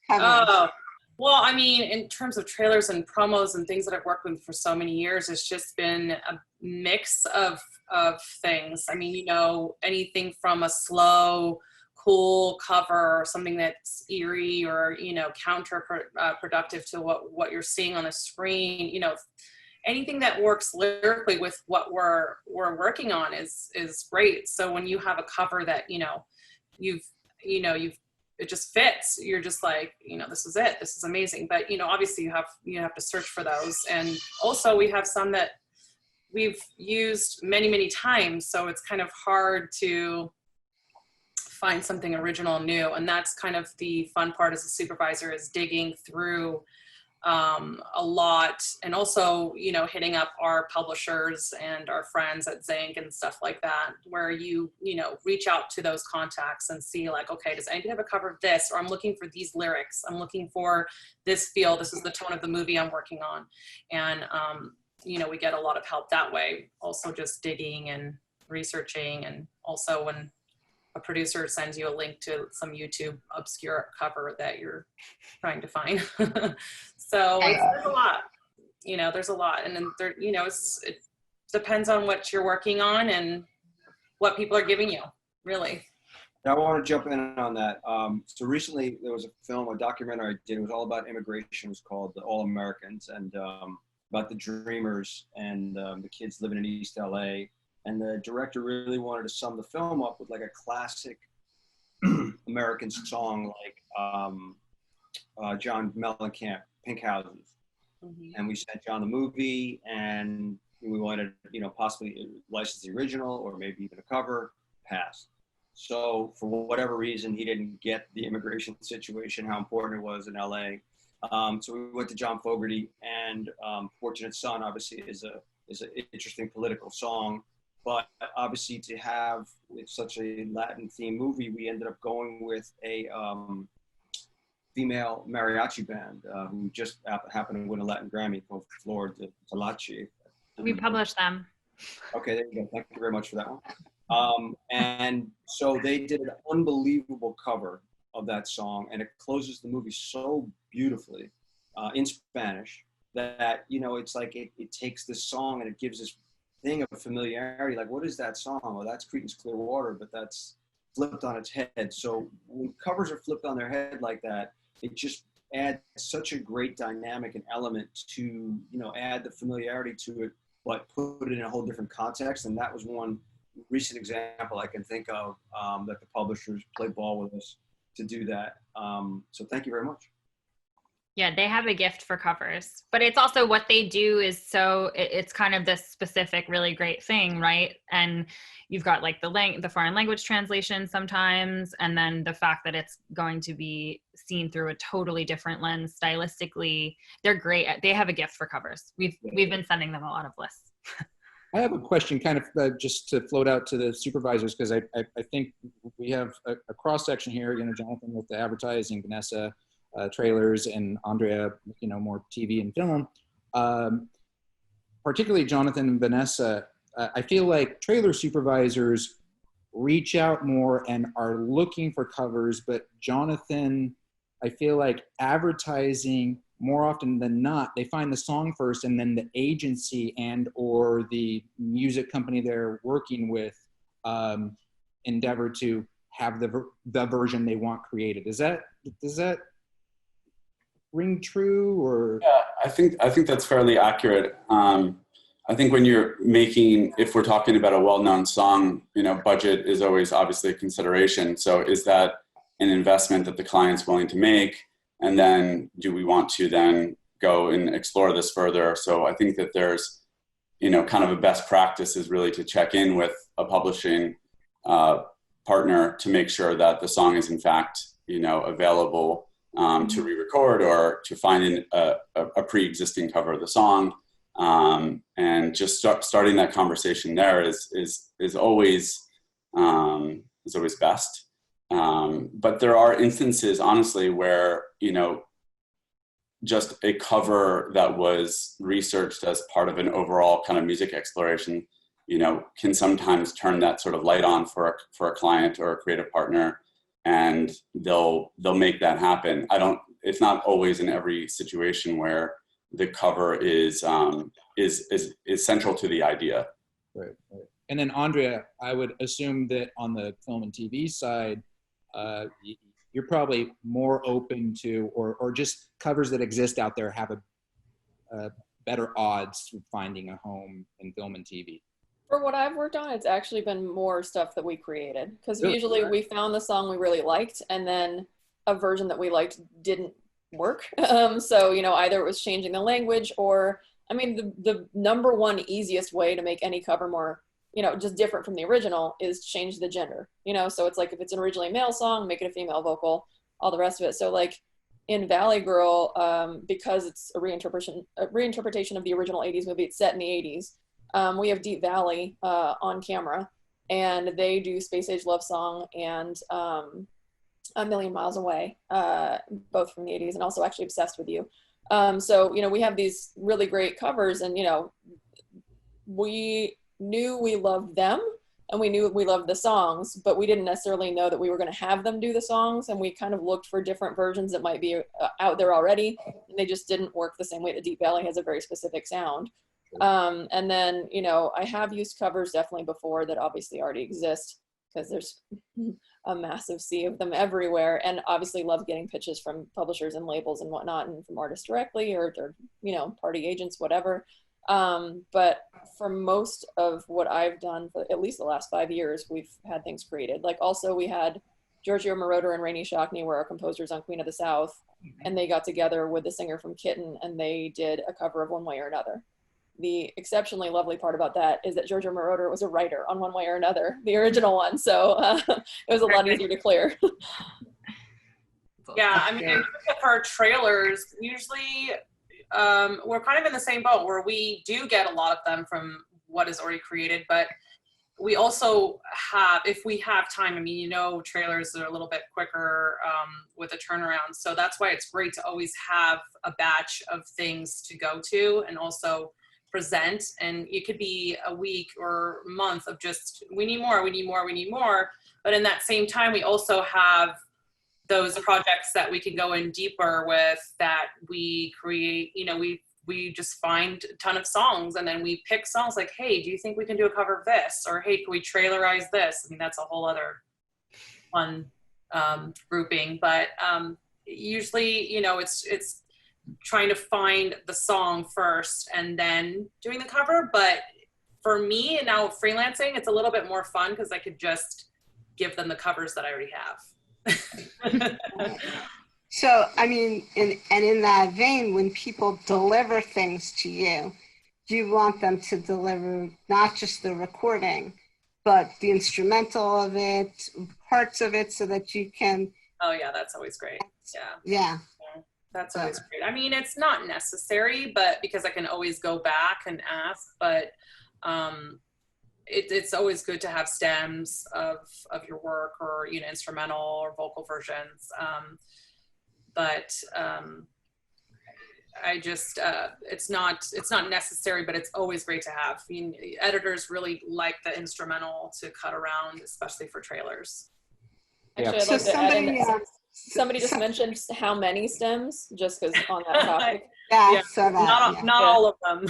Oh, well, I mean, in terms of trailers and promos and things that I've worked with for so many years, it's just been a mix of things. I mean, you know, anything from a slow, cool cover, or something that's eerie or, you know, counterproductive to what you're seeing on the screen, you know, anything that works lyrically with what we're working on is great. So when you have a cover that, you know, it just fits, you're just like, you know, this is it, this is amazing. But, you know, obviously you have to search for those. And also we have some that we've used many, many times. So it's kind of hard to find something original and new. And that's kind of the fun part as a supervisor, is digging through a lot, and also, you know, hitting up our publishers and our friends at Zync and stuff like that, where you know, reach out to those contacts and see like, okay, does anybody have a cover of this? Or I'm looking for these lyrics, I'm looking for this feel, this is the tone of the movie I'm working on. And you know, we get a lot of help that way. Also just digging and researching, and also when a producer sends you a link to some YouTube obscure cover that you're trying to find. So there's a lot, you know, there's a lot. And then there, you know, it depends on what you're working on and what people are giving you, really.
I want to jump in on that. So recently there was a documentary I did. It was all about immigration. It was called The All Americans, and about the dreamers and the kids living in East LA. And the director really wanted to sum the film up with like a classic American song, like John Mellencamp, Pink Houses. Mm-hmm. And we sent John the movie, and we wanted, you know, possibly license the original or maybe even a cover. Passed. So for whatever reason, he didn't get the immigration situation, how important it was in LA. So we went to John Fogerty, and Fortunate Son obviously is an interesting political song. But obviously, to have such a Latin themed movie, we ended up going with a female mariachi band who just happened to win a Latin Grammy called Flor de Talachi.
We published them.
Okay, there you go. Thank you very much for that one. And so they did an unbelievable cover of that song, and it closes the movie so beautifully in Spanish that, you know, it's like it takes this song and it gives this thing of familiarity, like, what is that song? Well, that's Creedence Clearwater, but that's flipped on its head. So when covers are flipped on their head like that, it just adds such a great dynamic and element to, you know, add the familiarity to it, but put it in a whole different context. And that was one recent example I can think of that the publishers played ball with us to do that. So thank you very much.
Yeah, they have a gift for covers, but it's also what they do is so it's kind of this specific, really great thing, right? And you've got like the foreign language translation sometimes, and then the fact that it's going to be seen through a totally different lens stylistically. They're great. They have a gift for covers. We've been sending them a lot of lists.
I have a question kind of just to float out to the supervisors, because I think we have a cross section here, you know, Jonathan with the advertising, Vanessa, trailers, and Andrea, you know, more TV and film. Particularly Jonathan and Vanessa, I feel like trailer supervisors reach out more and are looking for covers, but Jonathan, I feel like advertising more often than not, they find the song first, and then the agency and or the music company they're working with endeavor to have the version they want created. Does that ring true? Or
yeah, I think that's fairly accurate. I think when you're making, if we're talking about a well-known song, you know, budget is always obviously a consideration. So is that an investment that the client's willing to make? And then do we want to then go and explore this further? So I think that there's, you know, kind of a best practice is really to check in with a publishing partner to make sure that the song is in fact, you know, available to re-record or to find a pre-existing cover of the song. And just starting that conversation there is always best. But there are instances, honestly, where, you know, just a cover that was researched as part of an overall kind of music exploration, you know, can sometimes turn that sort of light on for a client or a creative partner, and they'll make that happen. It's not always in every situation where the cover is central to the idea.
Right. And then Andrea, I would assume that on the film and TV side, you're probably more open to, or just covers that exist out there have a better odds of finding a home in film and TV.
For what I've worked on, it's actually been more stuff that we created, because
Really?
usually we found the song we really liked, and then a version that we liked didn't work. So, you know, either it was changing the language, or, I mean, the number one easiest way to make any cover more, you know, just different from the original is change the gender, you know? So it's like, if it's an originally male song, make it a female vocal, all the rest of it. So like in Valley Girl, because it's a reinterpretation of the original 80s movie, it's set in the 80s. We have Deep Valley on camera, and they do Space Age Love Song and A Million Miles Away, both from the 80s, and also actually Obsessed with You. So, you know, we have these really great covers, and, you know, we knew we loved them and we knew we loved the songs, but we didn't necessarily know that we were going to have them do the songs. And we kind of looked for different versions that might be out there already, and they just didn't work the same way. The Deep Valley has a very specific sound. And then, you know, I have used covers definitely before that obviously already exist, because there's a massive sea of them everywhere, and obviously love getting pitches from publishers and labels and whatnot, and from artists directly, or their, you know, party agents, whatever. But for most of what I've done for at least the last 5 years, we've had things created. Like, also we had Giorgio Moroder and Rainey Shockney were our composers on Queen of the South, and they got together with the singer from Kitten, and they did a cover of One Way or Another. The exceptionally lovely part about that is that Giorgio Moroder was a writer on One Way or Another, the original one. So it was a lot easier to clear.
Yeah, I mean, for our trailers, usually we're kind of in the same boat where we do get a lot of them from what is already created, but we also have, if we have time, I mean, you know, trailers are a little bit quicker with a turnaround. So that's why it's great to always have a batch of things to go to and also present. And it could be a week or a month of just, we need more, we need more, we need more. But in that same time, we also have those projects that we can go in deeper with, that we create, you know, we just find a ton of songs, and then we pick songs like, hey, do you think we can do a cover of this? Or, hey, can we trailerize this? I mean, that's a whole other fun grouping. But usually, you know, it's trying to find the song first and then doing the cover. But for me, now freelancing, it's a little bit more fun because I could just give them the covers that I already have.
So, I mean, in that vein, when people deliver things to you, do you want them to deliver not just the recording, but the instrumental of it, parts of it, so that you can...
Oh, yeah, that's always great.
Yeah.
That's always great. I mean, it's not necessary, but because I can always go back and ask, but it's always good to have stems of your work, or, you know, instrumental or vocal versions. I just, it's not necessary, but it's always great to have. I mean, editors really like the instrumental to cut around, especially for trailers.
Actually, I'd like to add in, somebody just mentioned how many stems, just because on that topic.
Yeah,
not all of them.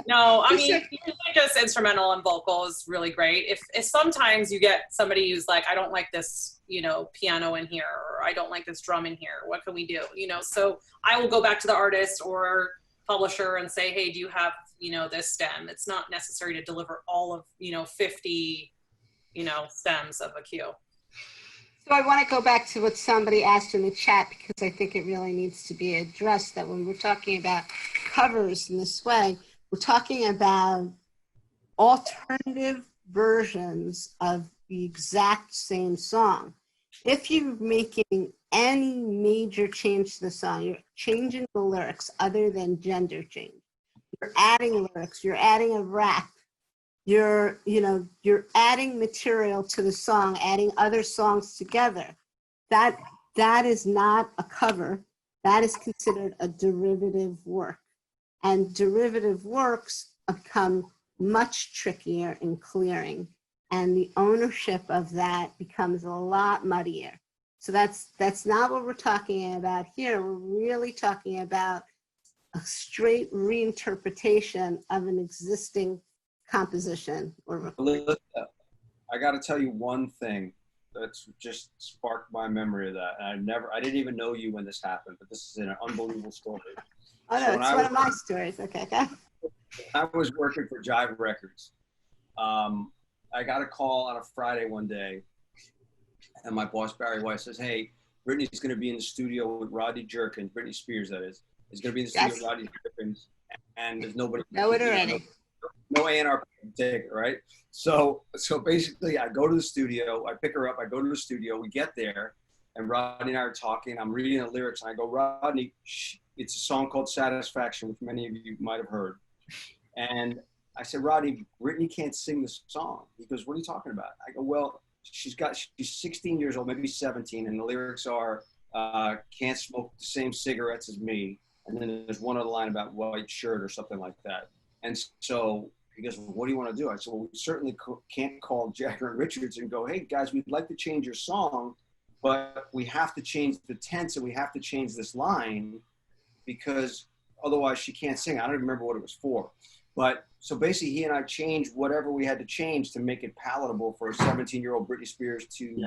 No, I mean, usually just instrumental and vocal is really great. If sometimes you get somebody who's like, I don't like this, you know, piano in here, or I don't like this drum in here, what can we do? You know, so I will go back to the artist or publisher and say, hey, do you have, you know, this stem? It's not necessary to deliver all of, you know, 50, you know, stems of a cue.
So I want to go back to what somebody asked in the chat, because I think it really needs to be addressed, that when we're talking about covers in this way, we're talking about alternative versions of the exact same song. If you're making any major change to the song, you're changing the lyrics other than gender change. You're adding lyrics, you're adding a rap, you're adding material to the song, adding other songs together. That is not a cover, that is considered a derivative work. And derivative works become much trickier in clearing, and the ownership of that becomes a lot muddier. So that's not what we're talking about here. We're really talking about a straight reinterpretation of an existing composition or recording.
I got to tell you one thing that's just sparked my memory of that. And I didn't even know you when this happened, but this is an unbelievable story.
Oh no, it's one of my stories. Okay.
I was working for Jive Records. I got a call on a Friday one day, and my boss, Barry White, says, hey, Britney's going to be in the studio with Rodney Jerkins, Britney Spears, that is going to be in the studio with Rodney Jerkins, and there's nobody.
Know it already.
No A&R can take it, right? So basically, I go to the studio, I pick her up, I go to the studio, we get there, and Rodney and I are talking, I'm reading the lyrics, and I go, Rodney, it's a song called Satisfaction, which many of you might have heard. And I said, Rodney, Britney can't sing this song. He goes, what are you talking about? I go, well, she's 16 years old, maybe 17, and the lyrics are, can't smoke the same cigarettes as me. And then there's one other line about white shirt or something like that. And so he goes, well, what do you want to do? I said, well, we certainly can't call Jagger and Richards and go, hey, guys, we'd like to change your song, but we have to change the tense and we have to change this line because otherwise she can't sing. I don't even remember what it was for. But so basically he and I changed whatever we had to change to make it palatable for a 17-year-old Britney Spears to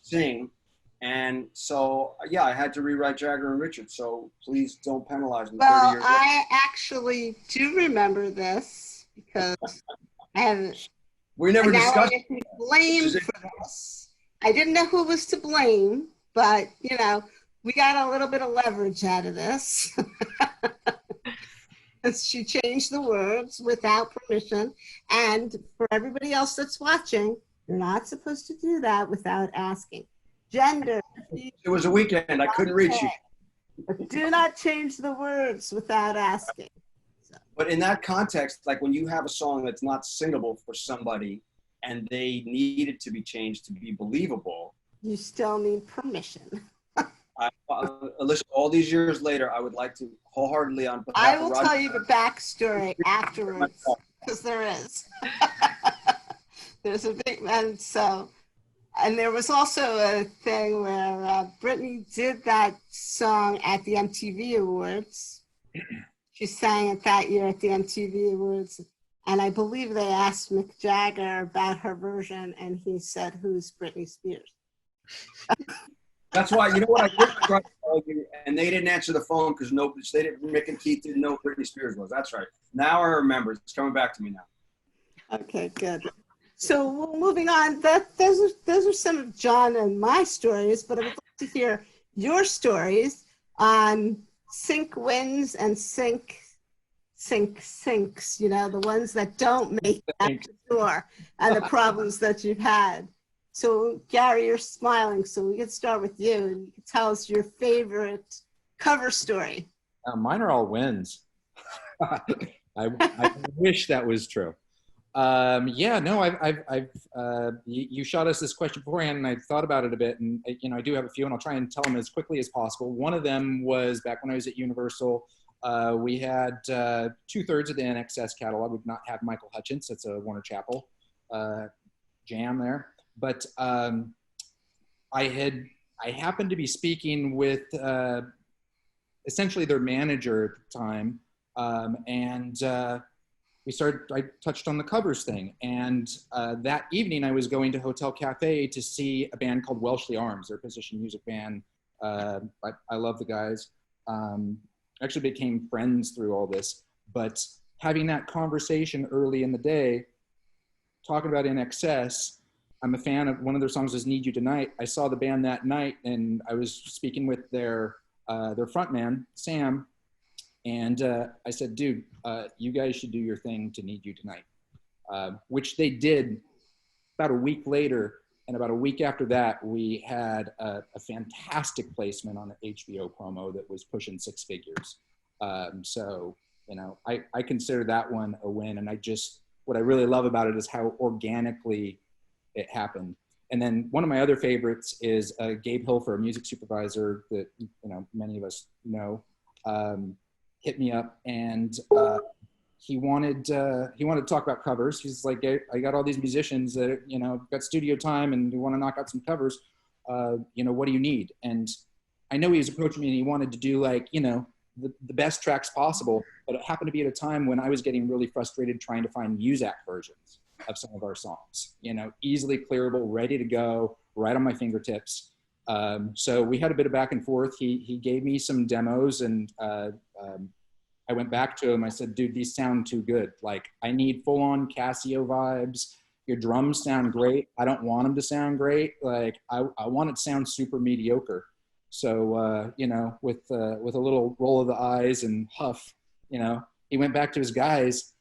sing. And so, yeah, I had to rewrite Jagger and Richards. So please don't penalize me.
Well,
30 years later.
I actually do remember this because I haven't.
We never discussed
it. Blamed for this. I didn't know who was to blame, but you know, we got a little bit of leverage out of this. She changed the words without permission, and for everybody else that's watching, you're not supposed to do that without asking. Gender.
It was a weekend. I couldn't reach you.
Do not change the words without asking. So.
But in that context, like when you have a song that's not singable for somebody and they need it to be changed to be believable,
you still need permission.
Listen, all these years later, I would like to wholeheartely on behalf
I will
of
tell you the backstory afterwards, because there is. There's a big, and there was also a thing where Britney did that song at the MTV Awards. She sang it that year at the MTV Awards. And I believe they asked Mick Jagger about her version, and he said, who's Britney Spears?
That's why, you know what, I did try to tell you, and they didn't answer the phone because Mick and Keith didn't know who Britney Spears was. That's right. Now I remember. It's coming back to me now.
Okay, good. So moving on, those are some of John and my stories, but I would like to hear your stories on sync wins and sync sinks, you know, the ones that don't make it out the door and the problems that you've had. So Gary, you're smiling, so we can start with you and you can tell us your favorite cover story.
Mine are all wins. I wish that was true. Yeah, no, you shot us this question beforehand and I thought about it a bit, and you know, I do have a few and I'll try and tell them as quickly as possible. One of them was back when I was at Universal. We had 2/3 of the NXS catalog. We did not have Michael Hutchence. That's a Warner Chappell jam there. But I happened to be speaking with essentially their manager at the time, and I touched on the covers thing. And that evening I was going to Hotel Cafe to see a band called Welshly Arms, their position music band. I love the guys. Actually became friends through all this, but having that conversation early in the day, talking about NXS, I'm a fan of one of their songs is Need You Tonight. I saw the band that night and I was speaking with their frontman, Sam, and I said, dude, you guys should do your thing to Need You Tonight, which they did. About a week later, and about a week after that, we had a fantastic placement on the HBO promo that was pushing 6 figures. So, you know, I consider that one a win. And what I really love about it is how organically it happened. And then one of my other favorites is Gabe Hill, for a music supervisor that, you know, many of us know, hit me up, and he wanted to talk about covers. He's like, I got all these musicians that, you know, got studio time and we want to knock out some covers. You know, what do you need? And I know he was approaching me and he wanted to do, like, you know, the best tracks possible, but it happened to be at a time when I was getting really frustrated trying to find Muzak versions of some of our songs, you know, easily clearable, ready to go, right on my fingertips. So we had a bit of back and forth. He gave me some demos, and I went back to him. I said, dude, these sound too good. Like, I need full on Casio vibes. Your drums sound great. I don't want them to sound great. Like, I want it to sound super mediocre. So, you know, with a little roll of the eyes and huff, you know, he went back to his guys.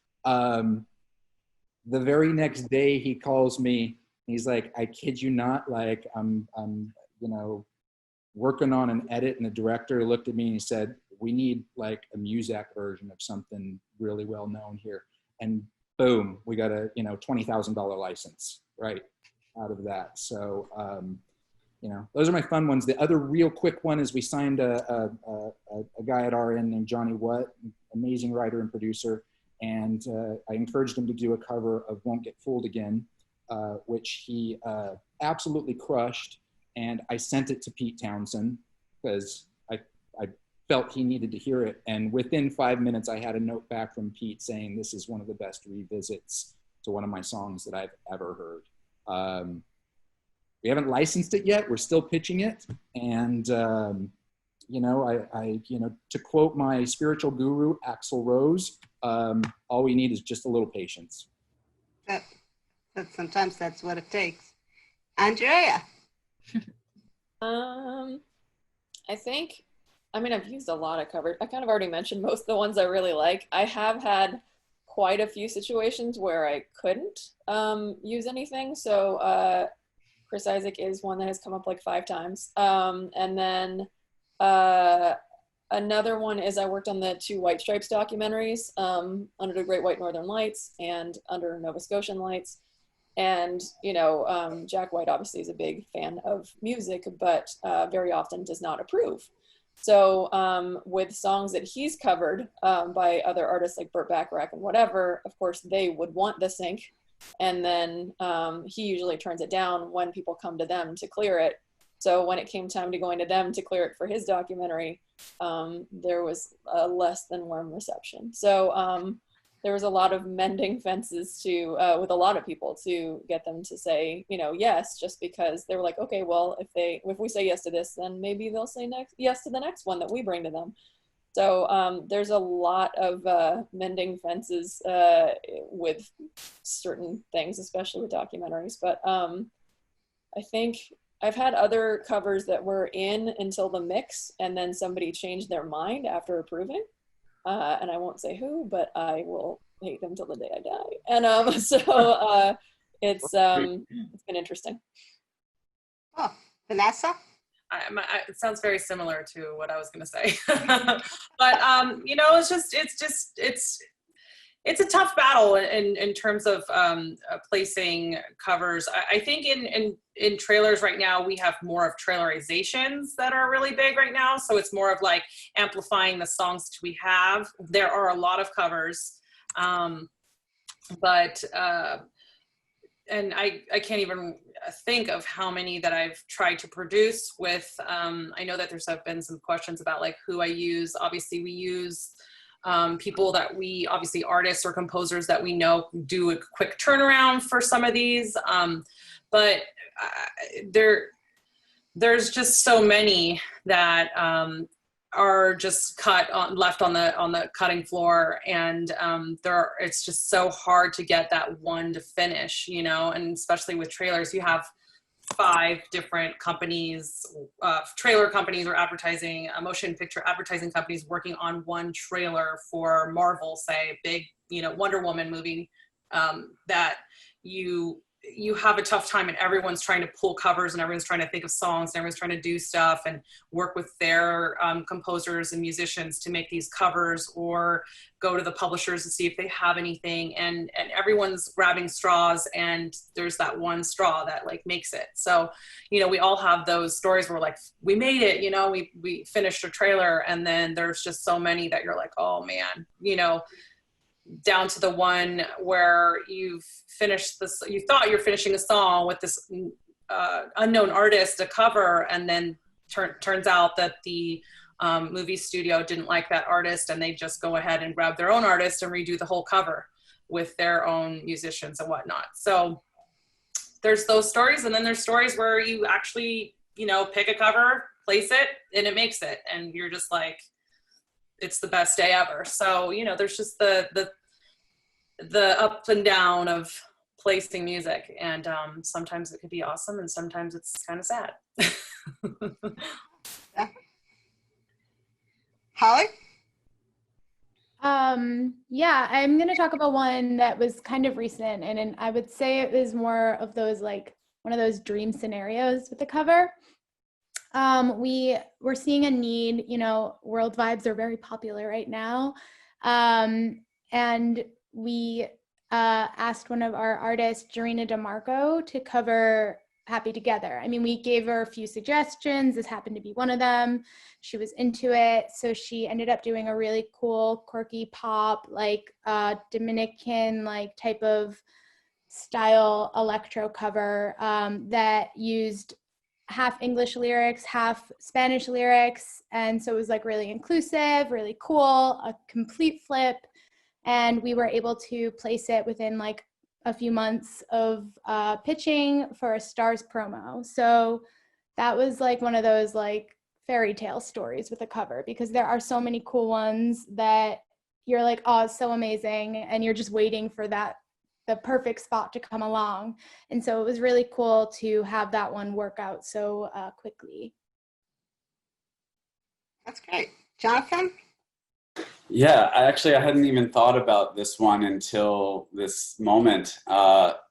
The very next day he calls me, he's like, I kid you not, like, I'm, you know, working on an edit, and the director looked at me and he said, we need like a Muzak version of something really well known here. And boom, we got a, you know, $20,000 license right out of that. So, you know, those are my fun ones. The other real quick one is we signed a guy at RN named Johnny Watt, amazing writer and producer. And I encouraged him to do a cover of Won't Get Fooled Again, which he absolutely crushed. And I sent it to Pete Townsend because I felt he needed to hear it. And within 5 minutes, I had a note back from Pete saying, this is one of the best revisits to one of my songs that I've ever heard. We haven't licensed it yet. We're still pitching it. And, you know, you know, to quote my spiritual guru, Axl Rose, all we need is just a little patience.
Sometimes that's what it takes. Andrea.
I think, I mean, I've used a lot of covers. I kind of already mentioned most of the ones I really like. I have had quite a few situations where I couldn't use anything. So Chris Isaak is one that has come up like 5 times. And then another one is I worked on the 2 White Stripes documentaries, Under the Great White Northern Lights and Under Nova Scotian Lights. And, you know, Jack White obviously is a big fan of music, but very often does not approve. So with songs that he's covered by other artists like Burt Bacharach and whatever, of course, they would want the sync. And then he usually turns it down when people come to them to clear it. So when it came time to going to them to clear it for his documentary, there was a less than warm reception. So there was a lot of mending fences to with a lot of people to get them to say, you know, yes, just because they were like, okay, well, if we say yes to this, then maybe they'll say yes to the next one that we bring to them. So there's a lot of mending fences with certain things, especially with documentaries. But I think I've had other covers that were in until the mix, and then somebody changed their mind after approving. And I won't say who, but I will hate them till the day I die. And so it's been interesting.
Oh, Vanessa?
It sounds very similar to what I was going to say. But, you know, it's a tough battle in terms of placing covers. I think in trailers right now, we have more of trailerizations that are really big right now. So it's more of like amplifying the songs that we have. There are a lot of covers, but and I can't even think of how many that I've tried to produce with, I know that there's been some questions about like who I use. Obviously we use people that we, obviously artists or composers that we know do a quick turnaround for some of these. But there's just so many that are just left on the cutting floor, and it's just so hard to get that one to finish, you know. And especially with trailers, you have 5 different companies, trailer companies or advertising, motion picture advertising companies working on one trailer for Marvel, say, big, you know, Wonder Woman movie, that you you have a tough time and everyone's trying to pull covers and everyone's trying to think of songs and everyone's trying to do stuff and work with their composers and musicians to make these covers, or go to the publishers to see if they have anything, and everyone's grabbing straws, and there's that one straw that like makes it. So, you know, we all have those stories where like, we made it, you know, we finished a trailer, and then there's just so many that you're like, oh man, you know, down to the one where you've finished this, you thought you're finishing a song with this unknown artist, a cover, and then turns out that the movie studio didn't like that artist, and they just go ahead and grab their own artist and redo the whole cover with their own musicians and whatnot. So there's those stories, and then there's stories where you actually, you know, pick a cover, place it, and it makes it, and you're just like, it's the best day ever. So, you know, there's just the up and down of placing music, and sometimes it could be awesome, and sometimes it's kind of sad.
Holly?
Yeah, I'm going to talk about one that was kind of recent, and I would say it was more of those, like, one of those dream scenarios with the cover. We were seeing a need, you know, world vibes are very popular right now. And we asked one of our artists, Jarena DeMarco, to cover Happy Together. I mean, we gave her a few suggestions. This happened to be one of them. She was into it. So she ended up doing a really cool, quirky pop, like Dominican, like type of style electro cover that used half English lyrics, half Spanish lyrics. And so it was like really inclusive, really cool, a complete flip. And we were able to place it within like a few months of pitching for a Stars promo. So that was like one of those like fairy tale stories with a cover, because there are so many cool ones that you're like, oh, it's so amazing. And you're just waiting for the perfect spot to come along. And so it was really cool to have that one work out so quickly.
That's great. Jonathan?
Yeah, I hadn't even thought about this one until this moment.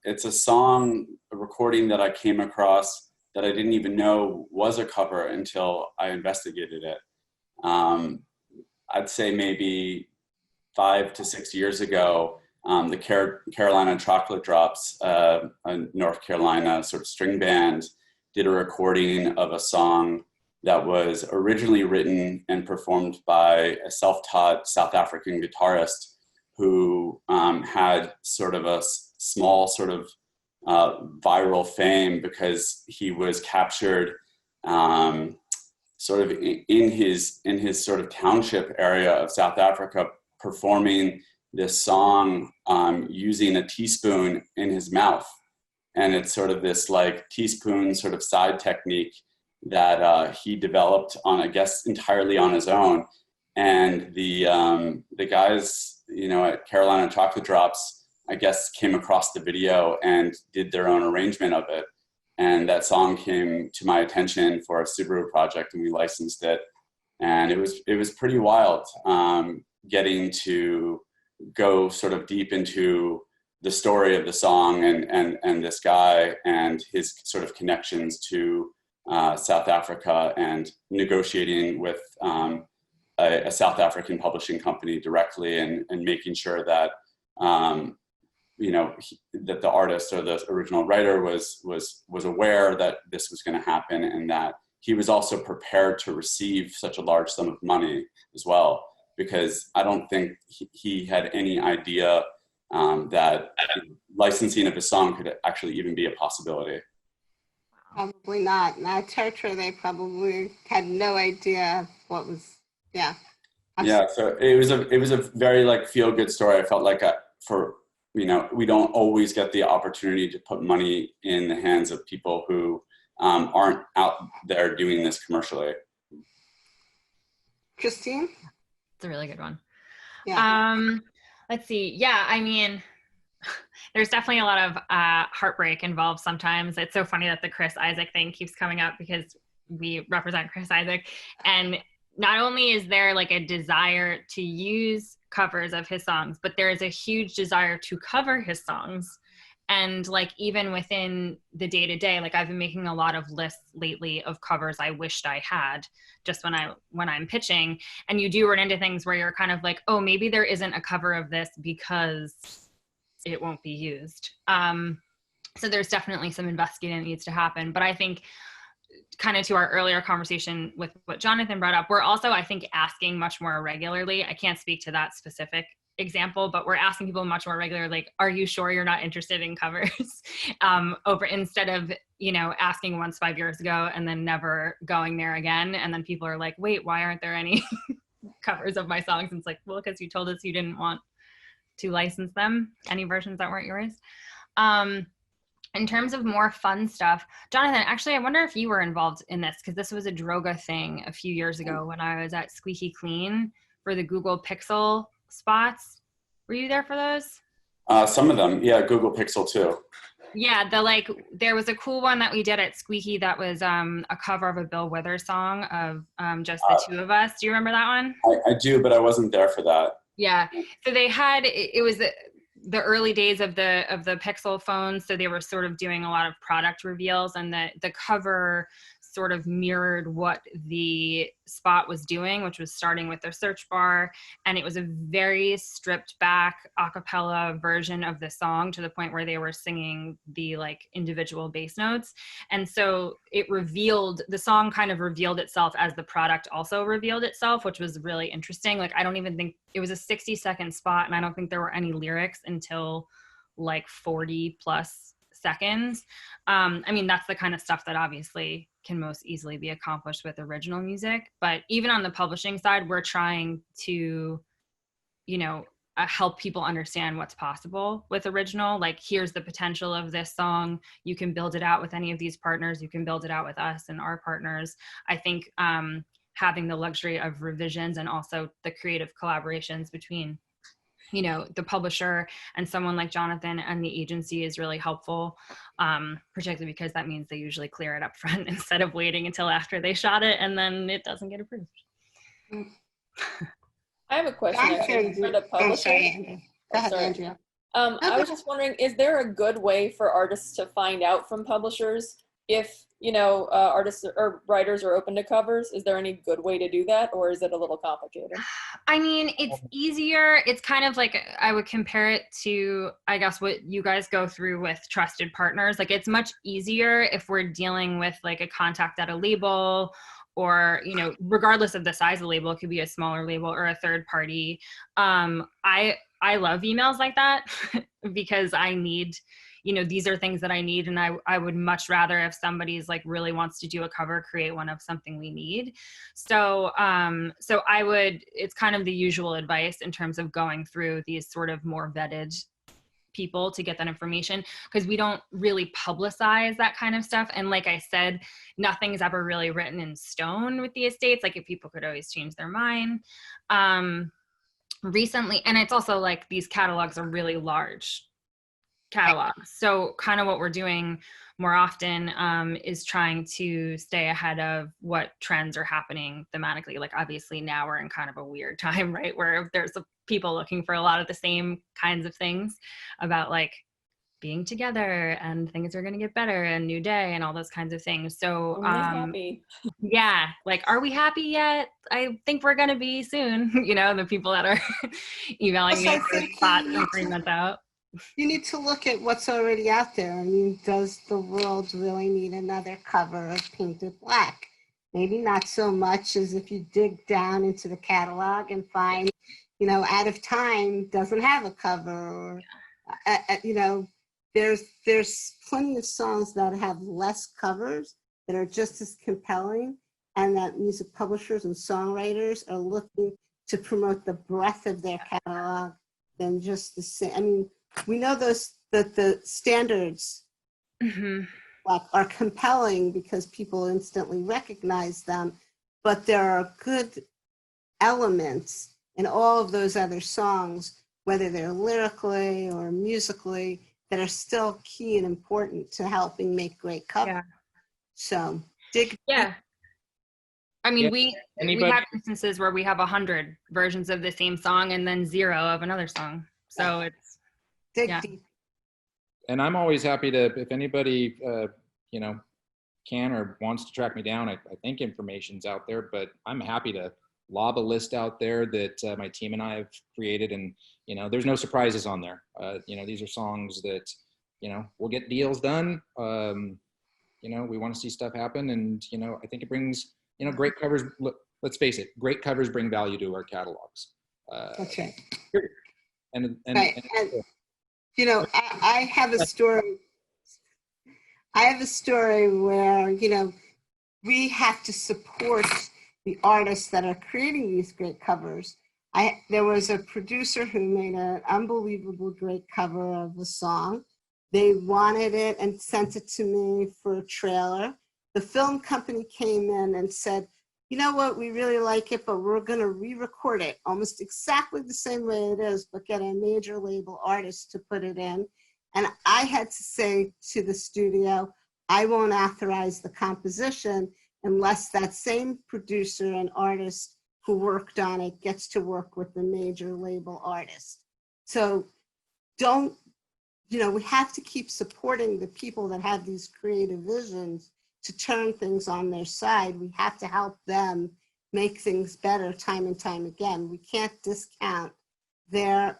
It's a song, a recording that I came across that I didn't even know was a cover until I investigated it. I'd say maybe 5 to 6 years ago, the Carolina Chocolate Drops, a North Carolina sort of string band, did a recording of a song that was originally written and performed by a self-taught South African guitarist who had sort of a small sort of viral fame because he was captured sort of in his sort of township area of South Africa performing this song using a teaspoon in his mouth. And it's sort of this like teaspoon sort of side technique that he developed on, I guess, entirely on his own. And the guys, you know, at Carolina Chocolate Drops, I guess, came across the video and did their own arrangement of it. And that song came to my attention for a Subaru project, and we licensed it. And it was pretty wild getting to go sort of deep into the story of the song and this guy and his sort of connections to South Africa, and negotiating with a South African publishing company directly, and making sure that you know, that the artist or the original writer was aware that this was going to happen, and that he was also prepared to receive such a large sum of money as well, because I don't think he had any idea that licensing of his song could actually even be a possibility.
Probably not. In our territory, they probably had no idea what was, yeah.
Yeah, so it was a very like feel good story. I felt like you know, we don't always get the opportunity to put money in the hands of people who aren't out there doing this commercially.
Christine?
It's a really good one.
Yeah.
Let's see. Yeah, I mean, there's definitely a lot of heartbreak involved sometimes. It's so funny that the Chris Isaak thing keeps coming up, because we represent Chris Isaak. And not only is there like a desire to use covers of his songs, but there is a huge desire to cover his songs. And like, even within the day to day, like I've been making a lot of lists lately of covers I wished I had just when I'm pitching. And you do run into things where you're kind of like, oh, maybe there isn't a cover of this because it won't be used. So there's definitely some investigating that needs to happen. But I think, kind of to our earlier conversation with what Jonathan brought up, we're also, I think, asking much more regularly. I can't speak to that specific example, but we're asking people much more regularly, like, are you sure you're not interested in covers? Instead of, asking once 5 years ago and then never going there again. And then people are like, wait, why aren't there any covers of my songs? And it's like, well, because you told us you didn't want to license them, any versions that weren't yours. In terms of more fun stuff, Jonathan, actually, I wonder if you were involved in this, because this was a Droga thing a few years ago when I was at Squeaky Clean for the Google Pixel spots. Were you there for those?
Some of them, yeah, Google Pixel too.
Yeah, there was a cool one that we did at Squeaky that was a cover of a Bill Withers song of Just the Two of Us. Do you remember that one?
I do, but I wasn't there for that.
Yeah, so they had, it was the early days of the Pixel phones, so they were sort of doing a lot of product reveals, and the cover sort of mirrored what the spot was doing, which was starting with their search bar, and it was a very stripped back a cappella version of the song, to the point where they were singing the like individual bass notes. And so the song kind of revealed itself as the product also revealed itself, which was really interesting. Like, I don't even think it was a 60-second spot, and I don't think there were any lyrics until like 40 plus seconds. That's the kind of stuff that obviously can most easily be accomplished with original music. But even on the publishing side, we're trying to, help people understand what's possible with original. Like, here's the potential of this song. You can build it out with any of these partners. You can build it out with us and our partners. I think having the luxury of revisions and also the creative collaborations between the publisher and someone like Jonathan and the agency is really helpful, particularly because that means they usually clear it up front instead of waiting until after they shot it and then it doesn't get approved.
I have a question for the publisher.
Go ahead, Andrea.
I was just wondering, is there a good way for artists to find out from publishers if, artists or writers are open to covers? Is there any good way to do that, or is it a little complicated?
It's easier. It's kind of like, I would compare it to, I guess, what you guys go through with trusted partners. Like, it's much easier if we're dealing with like a contact at a label, or, regardless of the size of the label, it could be a smaller label or a third party. I love emails like that because I need, these are things that I need. And I would much rather, if somebody's like really wants to do a cover, create one of something we need. So it's kind of the usual advice in terms of going through these sort of more vetted people to get that information, because we don't really publicize that kind of stuff. And like I said, nothing's ever really written in stone with the estates. Like, if people could always change their mind. Recently, and it's also like these catalogs are really large catalogs. So kind of what we're doing more often is trying to stay ahead of what trends are happening thematically. Like, obviously now we're in kind of a weird time, right? Where there's people looking for a lot of the same kinds of things about like being together and things are going to get better and new day and all those kinds of things. So
happy.
Yeah, like, are we happy yet? I think we're going to be soon. The people that are emailing me for spots and bring that out.
You need to look at what's already out there. I mean, does the world really need another cover of Painted Black? Maybe not so much as if you dig down into the catalog and find, Out of Time doesn't have a cover, or, there's plenty of songs that have less covers that are just as compelling, and that music publishers and songwriters are looking to promote the breadth of their catalog than just the same. I mean, we know that the standards are compelling because people instantly recognize them, but there are good elements in all of those other songs, whether they're lyrically or musically, that are still key and important to helping make great covers. Yeah. So dig.
Yeah. I mean, we have instances where we have 100 versions of the same song and then 0 of another song. So it's
dig deep.
And I'm always happy to, if anybody, you know, can or wants to track me down, I think information's out there, but I'm happy to lob a list out there that my team and I have created. And, you know, there's no surprises on there. You know, these are songs that, you know, we'll get deals done. You know, we want to see stuff happen. And, you know, I think it brings, you know, great covers. Look, let's face it, great covers bring value to our catalogs.
That's right.
And
Right. And, you know, I have a story. I have a story where, you know, we have to support the artists that are creating these great covers. There was a producer who made an unbelievable great cover of a song. They wanted it and sent it to me for a trailer. The film company came in and said, you know what, we really like it, but we're going to re-record it almost exactly the same way it is, but get a major label artist to put it in. And I had to say to the studio, I won't authorize the composition unless that same producer and artist who worked on it gets to work with the major label artist. So don't, you know, we have to keep supporting the people that have these creative visions to turn things on their side. We have to help them make things better time and time again. We can't discount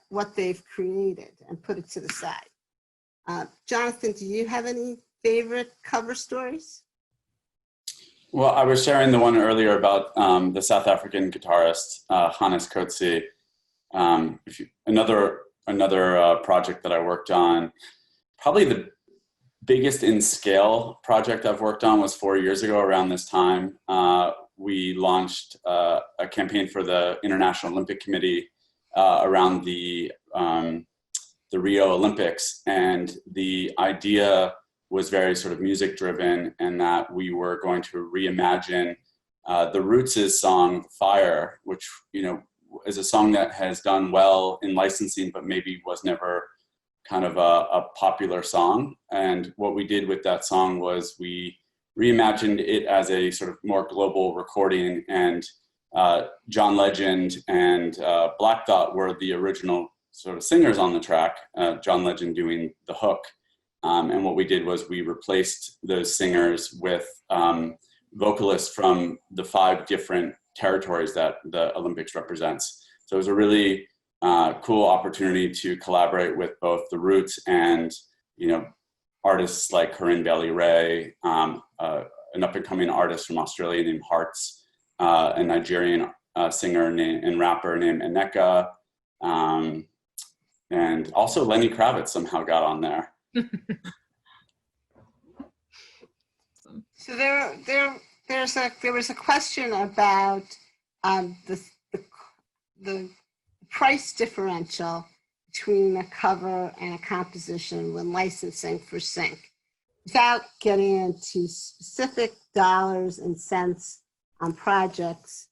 what they've created and put it to the side. Jonathan, do you have any favorite cover stories?
Well, I was sharing the one earlier about the South African guitarist, Hannes Kotze. Another project that I worked on, probably the biggest in scale project I've worked on was 4 years ago around this time. We launched a campaign for the International Olympic Committee around the Rio Olympics. And the idea was very sort of music driven, and that we were going to reimagine the Roots' song Fire, which, you know, is a song that has done well in licensing, but maybe was never kind of a popular song. And what we did with that song was we reimagined it as a sort of more global recording, and John Legend and Black Thought were the original sort of singers on the track, John Legend doing the hook. And what we did was we replaced those singers with vocalists from the 5 different territories that the Olympics represents. So it was a really cool opportunity to collaborate with both the Roots and, you know, artists like Corinne Bailey-Rae, an up-and-coming artist from Australia named Hearts, a Nigerian singer and rapper named Aneka, and also Lenny Kravitz somehow got on there.
So there was a question about the price differential between a cover and a composition when licensing for Zync. Without getting into specific dollars and cents on projects,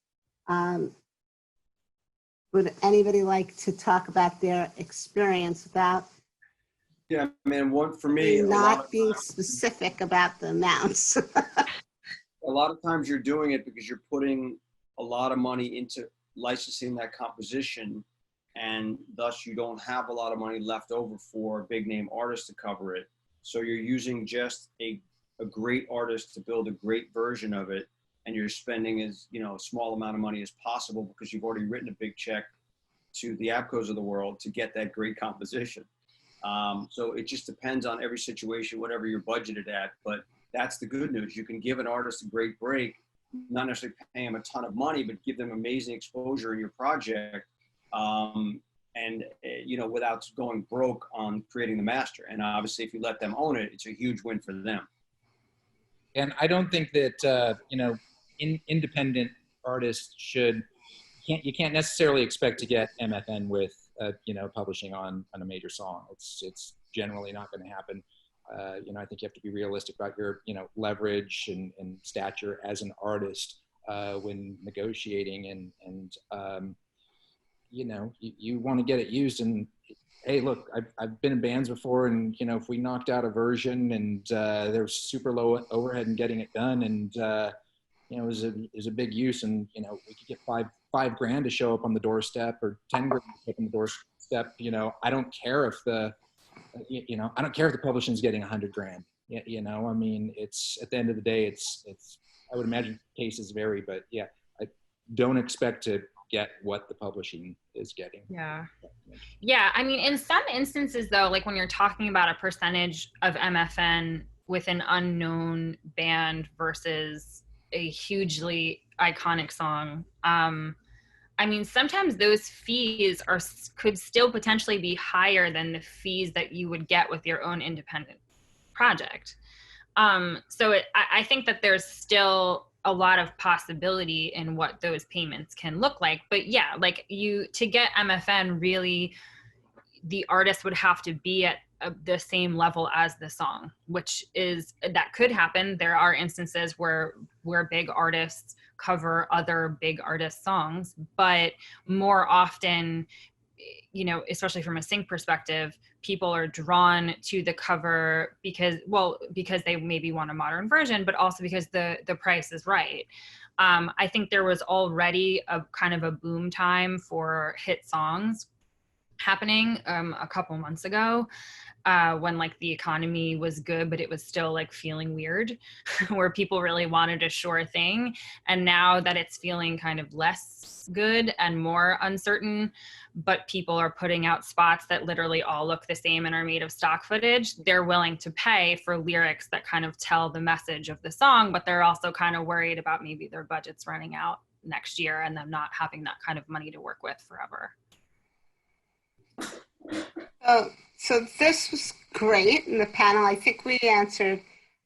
would anybody like to talk about their experience without
Yeah, man, what for me,
not being specific about the amounts?
A lot of times you're doing it because you're putting a lot of money into licensing that composition, and thus you don't have a lot of money left over for a big name artist to cover it. So you're using just a great artist to build a great version of it, and you're spending as, you know, a small amount of money as possible because you've already written a big check to the ABCOs of the world to get that great composition. So it just depends on every situation, whatever you're budgeted at. But that's the good news. You can give an artist a great break, not necessarily pay them a ton of money, but give them amazing exposure in your project. And, you know, without going broke on creating the master. And obviously, if you let them own it, it's a huge win for them.
And I don't think that, you know, independent artists you can't necessarily expect to get MFN with, you know, publishing on a major song. It's generally not going to happen. You know, I think you have to be realistic about your, you know, leverage and stature as an artist when negotiating, and you know, you want to get it used. And hey, look, I've been in bands before, and, you know, if we knocked out a version and there's super low overhead in getting it done, and you know, it was a big use, and, you know, we could get five grand to show up on the doorstep, or 10 grand to show up on the doorstep. You know, I don't care if the you know, I don't care if the publishing's getting 100 grand. You know, I mean, it's at the end of the day, it's. I would imagine cases vary, but yeah, I don't expect to get what the publishing is getting.
Yeah. Yeah. I mean, in some instances though, like when you're talking about a percentage of MFN with an unknown band versus a hugely iconic song, I mean, sometimes those fees could still potentially be higher than the fees that you would get with your own independent project. So I think that there's still a lot of possibility in what those payments can look like. But yeah, like to get MFN, really, the artist would have to be at the same level as the song, that could happen. There are instances where big artists cover other big artist songs, but more often, you know, especially from a sync perspective, people are drawn to the cover because they maybe want a modern version, but also because the price is right. I think there was already a kind of a boom time for hit songs happening a couple months ago, when like the economy was good, but it was still like feeling weird, where people really wanted a sure thing. And now that it's feeling kind of less good and more uncertain, but people are putting out spots that literally all look the same and are made of stock footage, they're willing to pay for lyrics that kind of tell the message of the song, but they're also kind of worried about maybe their budget's running out next year and them not having that kind of money to work with forever.
So this was great in the panel. I think we answered,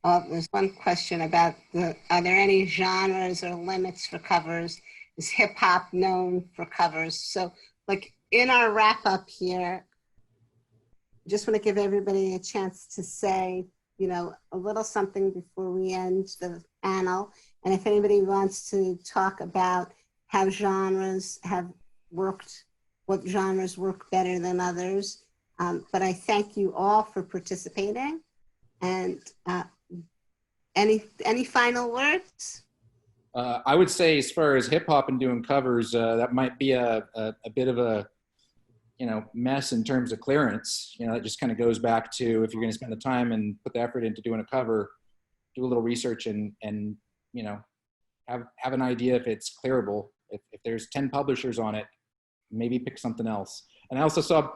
there's one question about are there any genres or limits for covers? Is hip hop known for covers? So like in our wrap up here, just want to give everybody a chance to say, you know, a little something before we end the panel. And if anybody wants to talk about how genres have worked, what genres work better than others. But I thank you all for participating. And any final words?
I would say, as far as hip hop and doing covers, that might be a bit of a, you know, mess in terms of clearance. You know, it just kind of goes back to, if you're going to spend the time and put the effort into doing a cover, do a little research and you know, have an idea if it's clearable. If there's 10 publishers on it, maybe pick something else. And I also saw,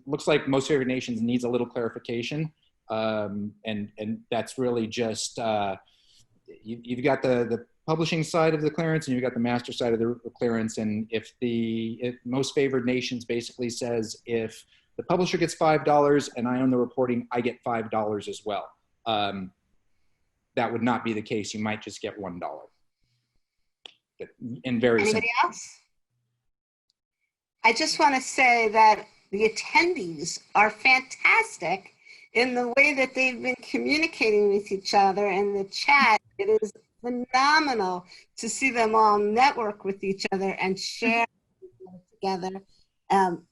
looks like Most Favored Nations needs a little clarification. And that's really just, you've got the publishing side of the clearance and you've got the master side of the clearance. And if Most Favored Nations basically says, if the publisher gets $5 and I own the reporting, I get $5 as well. That would not be the case. You might just get $1. In very
Anybody else? I just want to say that the attendees are fantastic in the way that they've been communicating with each other in the chat. It is phenomenal to see them all network with each other and share together.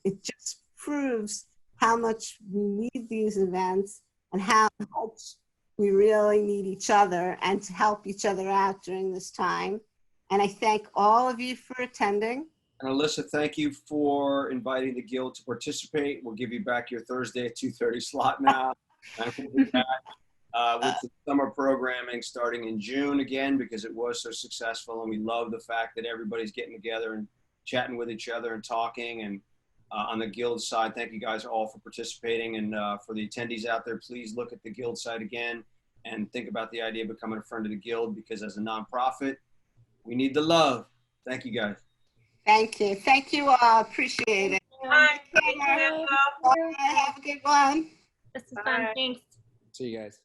It just proves how much we need these events and how much we really need each other and to help each other out during this time. And I thank all of you for attending.
And Alisa, thank you for inviting the Guild to participate. We'll give you back your Thursday at 2:30 slot now. And we'll be back with the summer programming starting in June again, because it was so successful. And we love the fact that everybody's getting together and chatting with each other and talking. And on the Guild side, thank you guys all for participating. And for the attendees out there, please look at the Guild site again and think about the idea of becoming a friend of the Guild, because as a nonprofit, we need the love. Thank you guys.
Thank you. Thank you all. Appreciate it.
Bye.
Have a good one.
This is fun. Thanks.
See you guys.